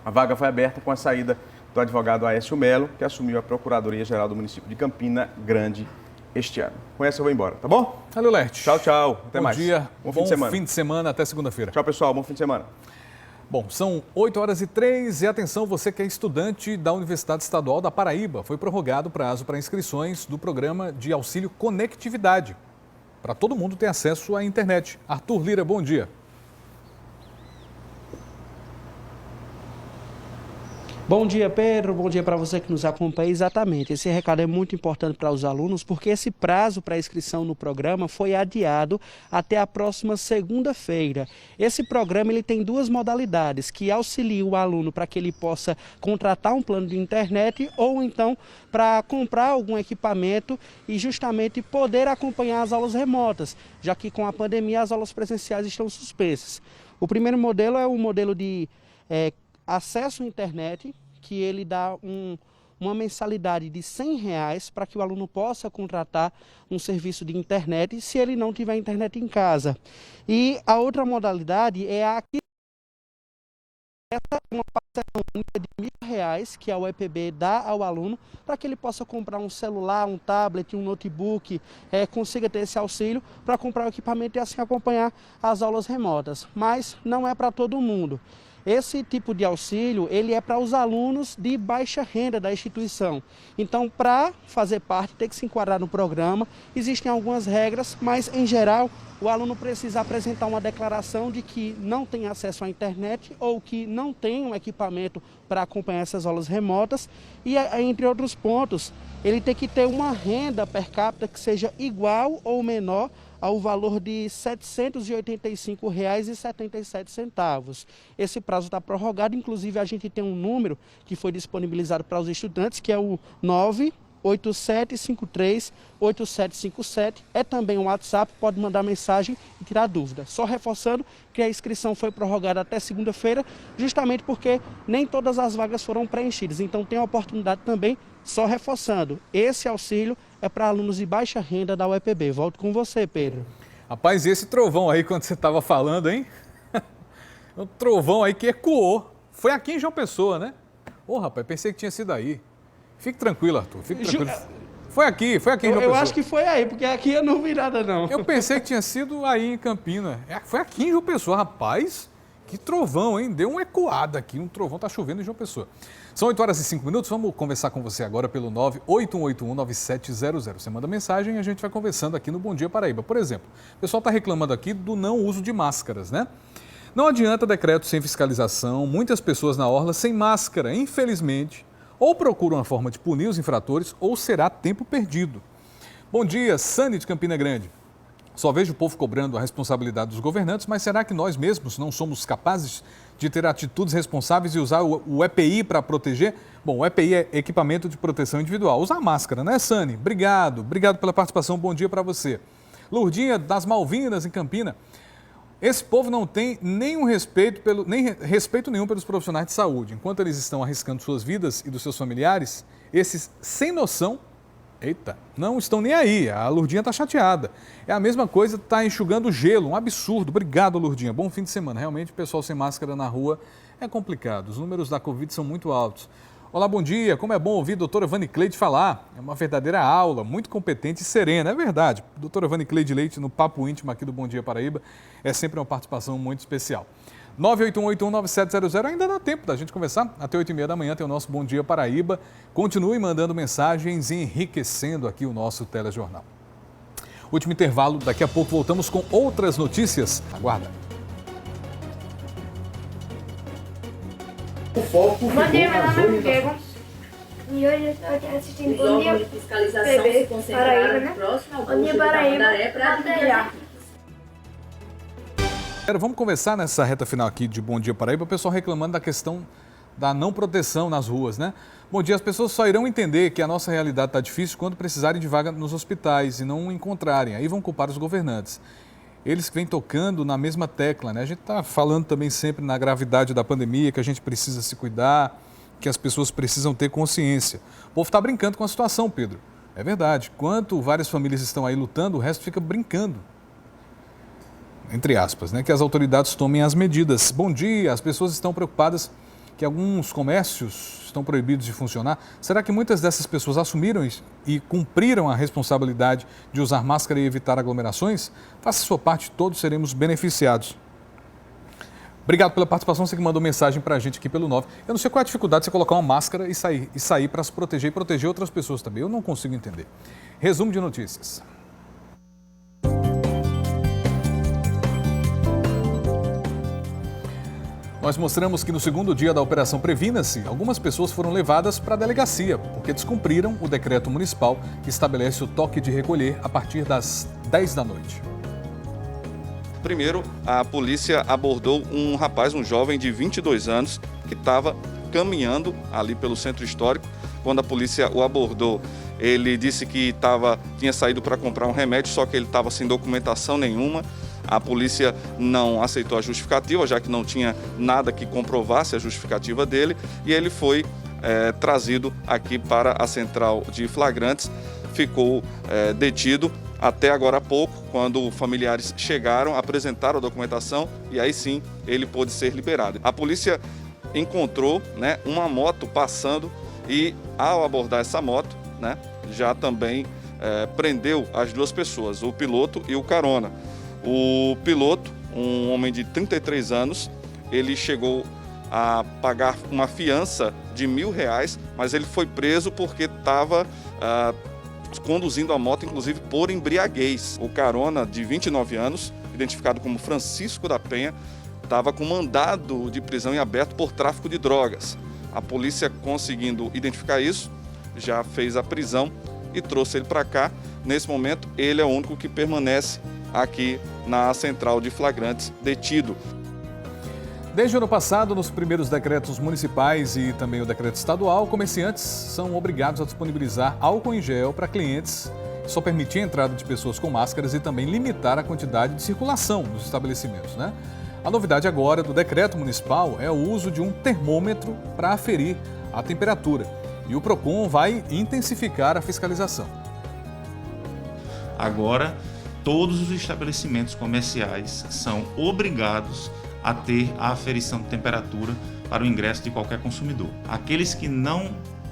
A vaga foi aberta com a saída do advogado Aécio Melo, que assumiu a Procuradoria-Geral do município de Campina Grande este ano. Com essa eu vou embora, tá bom? Valeu, Lerte. Tchau, tchau. Até mais. Bom dia, bom fim de semana. Fim de semana, até segunda-feira. Tchau, pessoal. Bom fim de semana. Bom, são 8h03 e atenção, você que é estudante da Universidade Estadual da Paraíba. Foi prorrogado o prazo para inscrições do programa de auxílio conectividade, para todo mundo ter acesso à internet. Arthur Lira, bom dia. Bom dia, Pedro. Bom dia para você que nos acompanha. Exatamente, esse recado é muito importante para os alunos, porque esse prazo para inscrição no programa foi adiado até a próxima segunda-feira. Esse programa ele tem duas modalidades, que auxilia o aluno para que ele possa contratar um plano de internet ou então para comprar algum equipamento e justamente poder acompanhar as aulas remotas, já que com a pandemia as aulas presenciais estão suspensas. O primeiro modelo é o modelo de acesso à internet, que ele dá uma mensalidade de R$100 para que o aluno possa contratar um serviço de internet se ele não tiver internet em casa. E a outra modalidade é a que uma parcela única de R$1.000 que a UEPB dá ao aluno para que ele possa comprar um celular, um tablet, um notebook, consiga ter esse auxílio para comprar o equipamento e assim acompanhar as aulas remotas. Mas não é para todo mundo. Esse tipo de auxílio, ele é para os alunos de baixa renda da instituição. Então, para fazer parte, tem que se enquadrar no programa. Existem algumas regras, mas, em geral, o aluno precisa apresentar uma declaração de que não tem acesso à internet ou que não tem um equipamento para acompanhar essas aulas remotas. E, entre outros pontos, ele tem que ter uma renda per capita que seja igual ou menor ao valor de R$ 785,77. Esse prazo está prorrogado, inclusive a gente tem um número que foi disponibilizado para os estudantes, que é o 987538757. É também um WhatsApp, pode mandar mensagem e tirar dúvida. Só reforçando que a inscrição foi prorrogada até segunda-feira, justamente porque nem todas as vagas foram preenchidas. Então tem a oportunidade também, só reforçando, esse auxílio é para alunos de baixa renda da UEPB. Volto com você, Pedro. Rapaz, e esse trovão aí, quando você estava falando, hein? Um trovão aí que ecoou. Foi aqui em João Pessoa, né? Ô, rapaz, pensei que tinha sido aí. Fique tranquilo, Arthur, fique tranquilo. Foi aqui em João Pessoa. Eu acho que foi aí, porque aqui eu não vi nada, não. Eu pensei que tinha sido aí em Campina. Foi aqui em João Pessoa, rapaz. Que trovão, hein? Deu uma ecoada aqui, um trovão, tá chovendo em João Pessoa. São 8h05, vamos conversar com você agora pelo 981819700. Você manda mensagem e a gente vai conversando aqui no Bom Dia Paraíba. Por exemplo, o pessoal está reclamando aqui do não uso de máscaras, né? Não adianta decreto sem fiscalização, muitas pessoas na orla sem máscara, infelizmente, ou procuram uma forma de punir os infratores ou será tempo perdido. Bom dia, Sani de Campina Grande. Só vejo o povo cobrando a responsabilidade dos governantes, mas será que nós mesmos não somos capazes de ter atitudes responsáveis e usar o EPI para proteger? Bom, o EPI é equipamento de proteção individual. Usar máscara, né, Sani? Obrigado pela participação, bom dia para você. Lourdinha das Malvinas, em Campina. Esse povo não tem nem respeito nenhum pelos profissionais de saúde. Enquanto eles estão arriscando suas vidas e dos seus familiares, esses sem noção, não estão nem aí. A Lourdinha está chateada. É a mesma coisa, está enxugando gelo, um absurdo. Obrigado, Lourdinha. Bom fim de semana. Realmente, o pessoal sem máscara na rua é complicado. Os números da Covid são muito altos. Olá, bom dia. Como é bom ouvir a doutora Vani Cleide falar. É uma verdadeira aula, muito competente e serena. É verdade. Doutora Vani Cleide Leite, no Papo Íntimo aqui do Bom Dia Paraíba, é sempre uma participação muito especial. 981819700, ainda dá tempo da gente conversar. Até 8h30 da manhã tem o nosso Bom Dia Paraíba. Continue mandando mensagens e enriquecendo aqui o nosso telejornal. Último intervalo, daqui a pouco voltamos com outras notícias. Aguarda. O foco ficou na zona da... E hoje eu estou aqui assistindo Bom Dia TV Paraíba, né? Bom Dia Paraíba para atender. Vamos conversar nessa reta final aqui de Bom Dia Paraíba, o pessoal reclamando da questão da não proteção nas ruas, né? Bom dia, as pessoas só irão entender que a nossa realidade está difícil quando precisarem de vaga nos hospitais e não encontrarem. Aí vão culpar os governantes. Eles que vêm tocando na mesma tecla, né? A gente está falando também sempre na gravidade da pandemia, que a gente precisa se cuidar, que as pessoas precisam ter consciência. O povo está brincando com a situação, Pedro. É verdade. Enquanto várias famílias estão aí lutando, o resto fica brincando. Entre aspas, né? Que as autoridades tomem as medidas. Bom dia, as pessoas estão preocupadas que alguns comércios estão proibidos de funcionar, será que muitas dessas pessoas assumiram e cumpriram a responsabilidade de usar máscara e evitar aglomerações? Faça sua parte, todos seremos beneficiados. Obrigado pela participação, você que mandou mensagem para a gente aqui pelo 9. Eu não sei qual é a dificuldade de você colocar uma máscara e sair para se proteger e proteger outras pessoas também. Eu não consigo entender. Resumo de notícias. Nós mostramos que no segundo dia da Operação Previna-se, algumas pessoas foram levadas para a delegacia, porque descumpriram o decreto municipal que estabelece o toque de recolher a partir das 10 da noite. Primeiro, a polícia abordou um rapaz, um jovem de 22 anos, que estava caminhando ali pelo centro histórico. Quando a polícia o abordou, ele disse que tinha saído para comprar um remédio, só que ele estava sem documentação nenhuma. A polícia não aceitou a justificativa, já que não tinha nada que comprovasse a justificativa dele, e ele foi trazido aqui para a central de flagrantes, ficou detido até agora há pouco, quando familiares chegaram, apresentaram a documentação e aí sim ele pôde ser liberado. A polícia encontrou uma moto passando e, ao abordar essa moto, já também prendeu as duas pessoas, o piloto e o carona. O piloto, um homem de 33 anos, ele chegou a pagar uma fiança de R$1.000, mas ele foi preso porque estava conduzindo a moto, inclusive por embriaguez. O carona, de 29 anos, identificado como Francisco da Penha, estava com mandado de prisão em aberto por tráfico de drogas. A polícia, conseguindo identificar isso, já fez a prisão e trouxe ele para cá. Nesse momento, ele é o único que permanece aqui na central de flagrantes detido. Desde o ano passado, nos primeiros decretos municipais e também o decreto estadual, comerciantes são obrigados a disponibilizar álcool em gel para clientes, só permitir a entrada de pessoas com máscaras e também limitar a quantidade de circulação nos estabelecimentos, A novidade agora do decreto municipal é o uso de um termômetro para aferir a temperatura. E o PROCON vai intensificar a fiscalização. Agora, todos os estabelecimentos comerciais são obrigados a ter a aferição de temperatura para o ingresso de qualquer consumidor. Aqueles que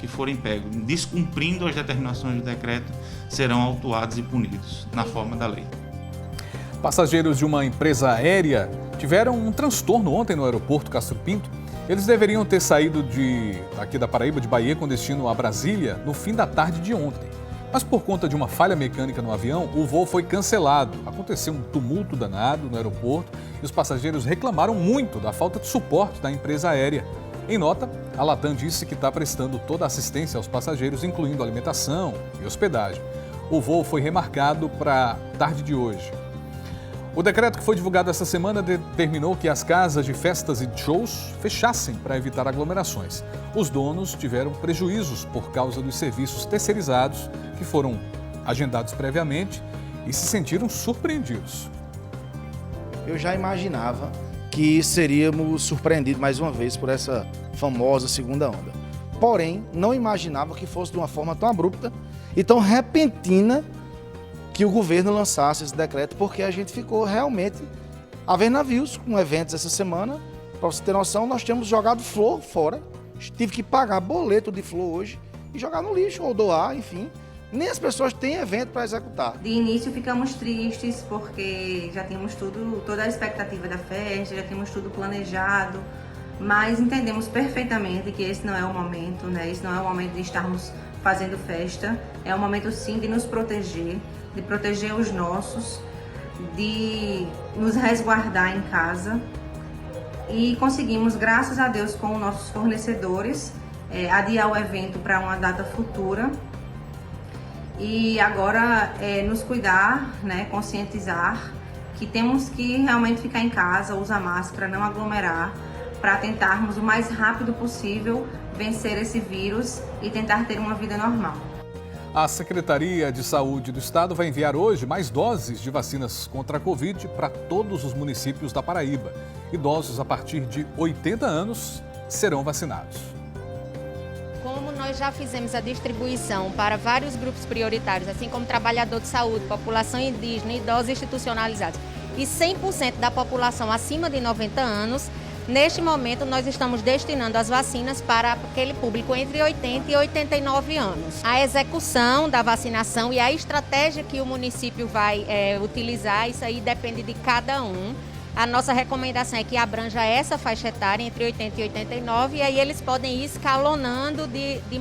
forem pegos descumprindo as determinações do decreto serão autuados e punidos na forma da lei. Passageiros de uma empresa aérea tiveram um transtorno ontem no aeroporto Castro Pinto. Eles deveriam ter saído aqui da Paraíba, de Bahia, com destino a Brasília, no fim da tarde de ontem. Mas por conta de uma falha mecânica no avião, o voo foi cancelado. Aconteceu um tumulto danado no aeroporto e os passageiros reclamaram muito da falta de suporte da empresa aérea. Em nota, a Latam disse que está prestando toda a assistência aos passageiros, incluindo alimentação e hospedagem. O voo foi remarcado para a tarde de hoje. O decreto que foi divulgado essa semana determinou que as casas de festas e shows fechassem para evitar aglomerações. Os donos tiveram prejuízos por causa dos serviços terceirizados que foram agendados previamente e se sentiram surpreendidos. Eu já imaginava que seríamos surpreendidos mais uma vez por essa famosa segunda onda. Porém, não imaginava que fosse de uma forma tão abrupta e tão repentina que o governo lançasse esse decreto, porque a gente ficou realmente a ver navios com eventos essa semana. Para você ter noção, nós tínhamos jogado flor fora, tive que pagar boleto de flor hoje e jogar no lixo ou doar, enfim. Nem as pessoas têm evento para executar. De início ficamos tristes porque já tínhamos toda a expectativa da festa, já tínhamos tudo planejado, mas entendemos perfeitamente que esse não é o momento, Esse não é o momento de estarmos fazendo festa, é o momento sim de nos proteger, de proteger os nossos, de nos resguardar em casa. E conseguimos, graças a Deus, com os nossos fornecedores, adiar o evento para uma data futura. E agora nos cuidar, conscientizar que temos que realmente ficar em casa, usar máscara, não aglomerar, para tentarmos o mais rápido possível vencer esse vírus e tentar ter uma vida normal. A Secretaria de Saúde do Estado vai enviar hoje mais doses de vacinas contra a Covid para todos os municípios da Paraíba. Idosos a partir de 80 anos serão vacinados. Como nós já fizemos a distribuição para vários grupos prioritários, assim como trabalhador de saúde, população indígena, idosos institucionalizados, e 100% da população acima de 90 anos, Neste momento, nós estamos destinando as vacinas para aquele público entre 80 e 89 anos. A execução da vacinação e a estratégia que o município vai utilizar, isso aí depende de cada um. A nossa recomendação é que abranja essa faixa etária entre 80 e 89 e aí eles podem ir escalonando de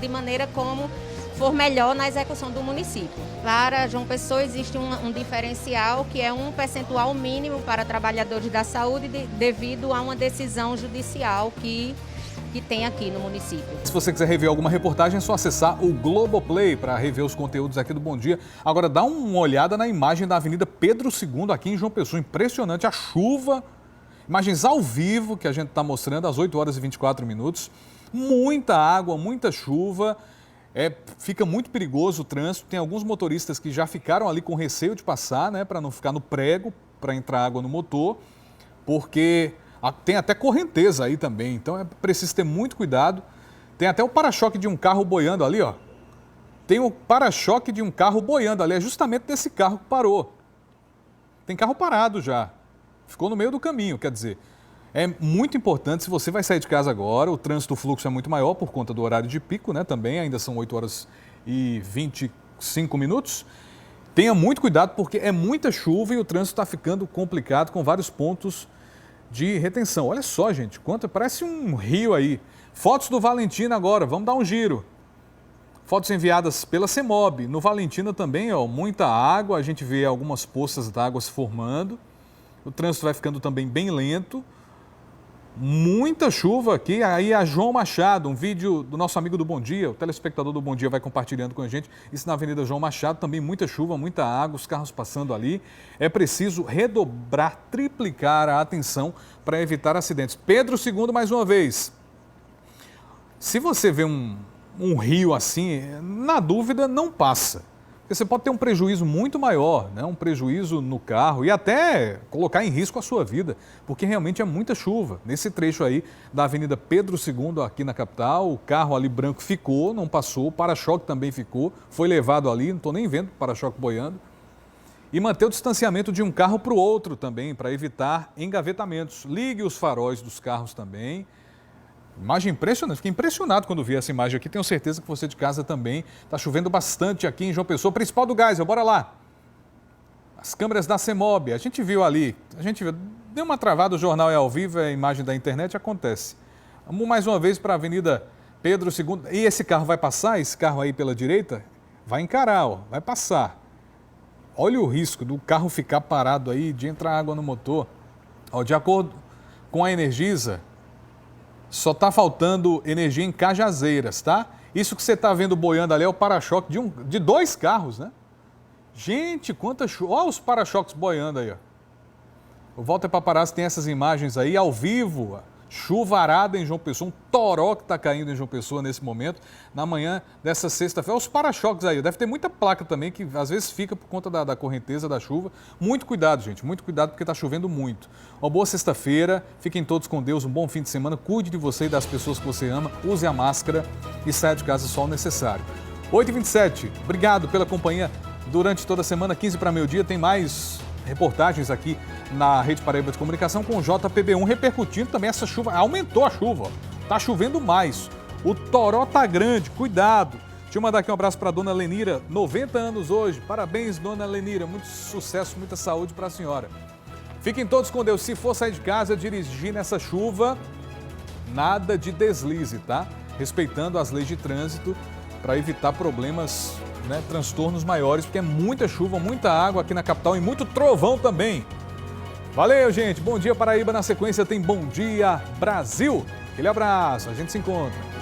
maneira como for melhor na execução do município. Para João Pessoa existe um diferencial que é um percentual mínimo para trabalhadores da saúde devido a uma decisão judicial que tem aqui no município. Se você quiser rever alguma reportagem, é só acessar o Globoplay para rever os conteúdos aqui do Bom Dia. Agora dá uma olhada na imagem da Avenida Pedro II aqui em João Pessoa. Impressionante a chuva. Imagens ao vivo que a gente está mostrando às 8 horas e 24 minutos. Muita água, muita chuva. Fica muito perigoso o trânsito. Tem alguns motoristas que já ficaram ali com receio de passar, né, para não ficar no prego, para entrar água no motor, porque tem até correnteza aí também, então é preciso ter muito cuidado. Tem até o para-choque de um carro boiando ali, ó. Tem o para-choque de um carro boiando ali, é justamente desse carro que parou. Tem carro parado já, ficou no meio do caminho, quer dizer. É muito importante, se você vai sair de casa agora, o trânsito, o fluxo é muito maior por conta do horário de pico, né? Também ainda são 8 horas e 25 minutos. Tenha muito cuidado porque é muita chuva e o trânsito está ficando complicado com vários pontos de retenção. Olha só, gente, parece um rio aí. Fotos do Valentina agora, vamos dar um giro. Fotos enviadas pela CEMOB. No Valentina também, ó, muita água, a gente vê algumas poças d'água se formando. O trânsito vai ficando também bem lento. Muita chuva aqui. Aí a João Machado, um vídeo do nosso amigo do Bom Dia, o telespectador do Bom Dia vai compartilhando com a gente. Isso na Avenida João Machado, também muita chuva, muita água, os carros passando ali. É preciso redobrar, triplicar a atenção para evitar acidentes. Pedro II, mais uma vez. Se você vê um rio assim, na dúvida, não passa. Porque você pode ter um prejuízo muito maior, né? Um prejuízo no carro e até colocar em risco a sua vida, porque realmente é muita chuva. Nesse trecho aí da Avenida Pedro II, aqui na capital, o carro ali branco ficou, não passou, o para-choque também ficou, foi levado ali, não estou nem vendo o para-choque boiando. E manter o distanciamento de um carro para o outro também, para evitar engavetamentos. Ligue os faróis dos carros também. Imagem impressionante, fiquei impressionado quando vi essa imagem aqui, tenho certeza que você de casa também. Está chovendo bastante aqui em João Pessoa, principal do Geisel, bora lá. As câmeras da CEMOB, a gente viu ali, deu uma travada, o jornal é ao vivo, a imagem da internet acontece. Vamos mais uma vez para a Avenida Pedro II, e esse carro vai passar, esse carro aí pela direita, vai encarar, ó, vai passar. Olha o risco do carro ficar parado aí, de entrar água no motor. Ó, de acordo com a Energisa, só está faltando energia em Cajazeiras, tá? Isso que você está vendo boiando ali é o para-choque de 2 carros, né? Gente, quanta chuva. Olha os para-choques boiando aí, ó. O Walter Paparazzi tem essas imagens aí ao vivo. Chuvarada em João Pessoa, um toró que está caindo em João Pessoa nesse momento, na manhã dessa sexta-feira. Os para-choques aí, deve ter muita placa também que às vezes fica por conta da correnteza, da chuva. Muito cuidado, gente, muito cuidado porque está chovendo muito. Uma boa sexta-feira, fiquem todos com Deus, um bom fim de semana, cuide de você e das pessoas que você ama, use a máscara e saia de casa só o necessário. 8h27, obrigado pela companhia durante toda a semana, 15 para meio-dia, tem mais reportagens aqui na Rede Paraíba de Comunicação com o JPB1 repercutindo também essa chuva. Aumentou a chuva, está chovendo mais. O toró tá grande, cuidado. Deixa eu mandar aqui um abraço para a dona Lenira, 90 anos hoje. Parabéns, dona Lenira, muito sucesso, muita saúde para a senhora. Fiquem todos com Deus. Se for sair de casa, dirigir nessa chuva, nada de deslize, tá? Respeitando as leis de trânsito para evitar problemas, né, transtornos maiores, porque é muita chuva, muita água aqui na capital e muito trovão também. Valeu, gente. Bom Dia Paraíba. Na sequência tem Bom Dia Brasil. Aquele abraço. A gente se encontra.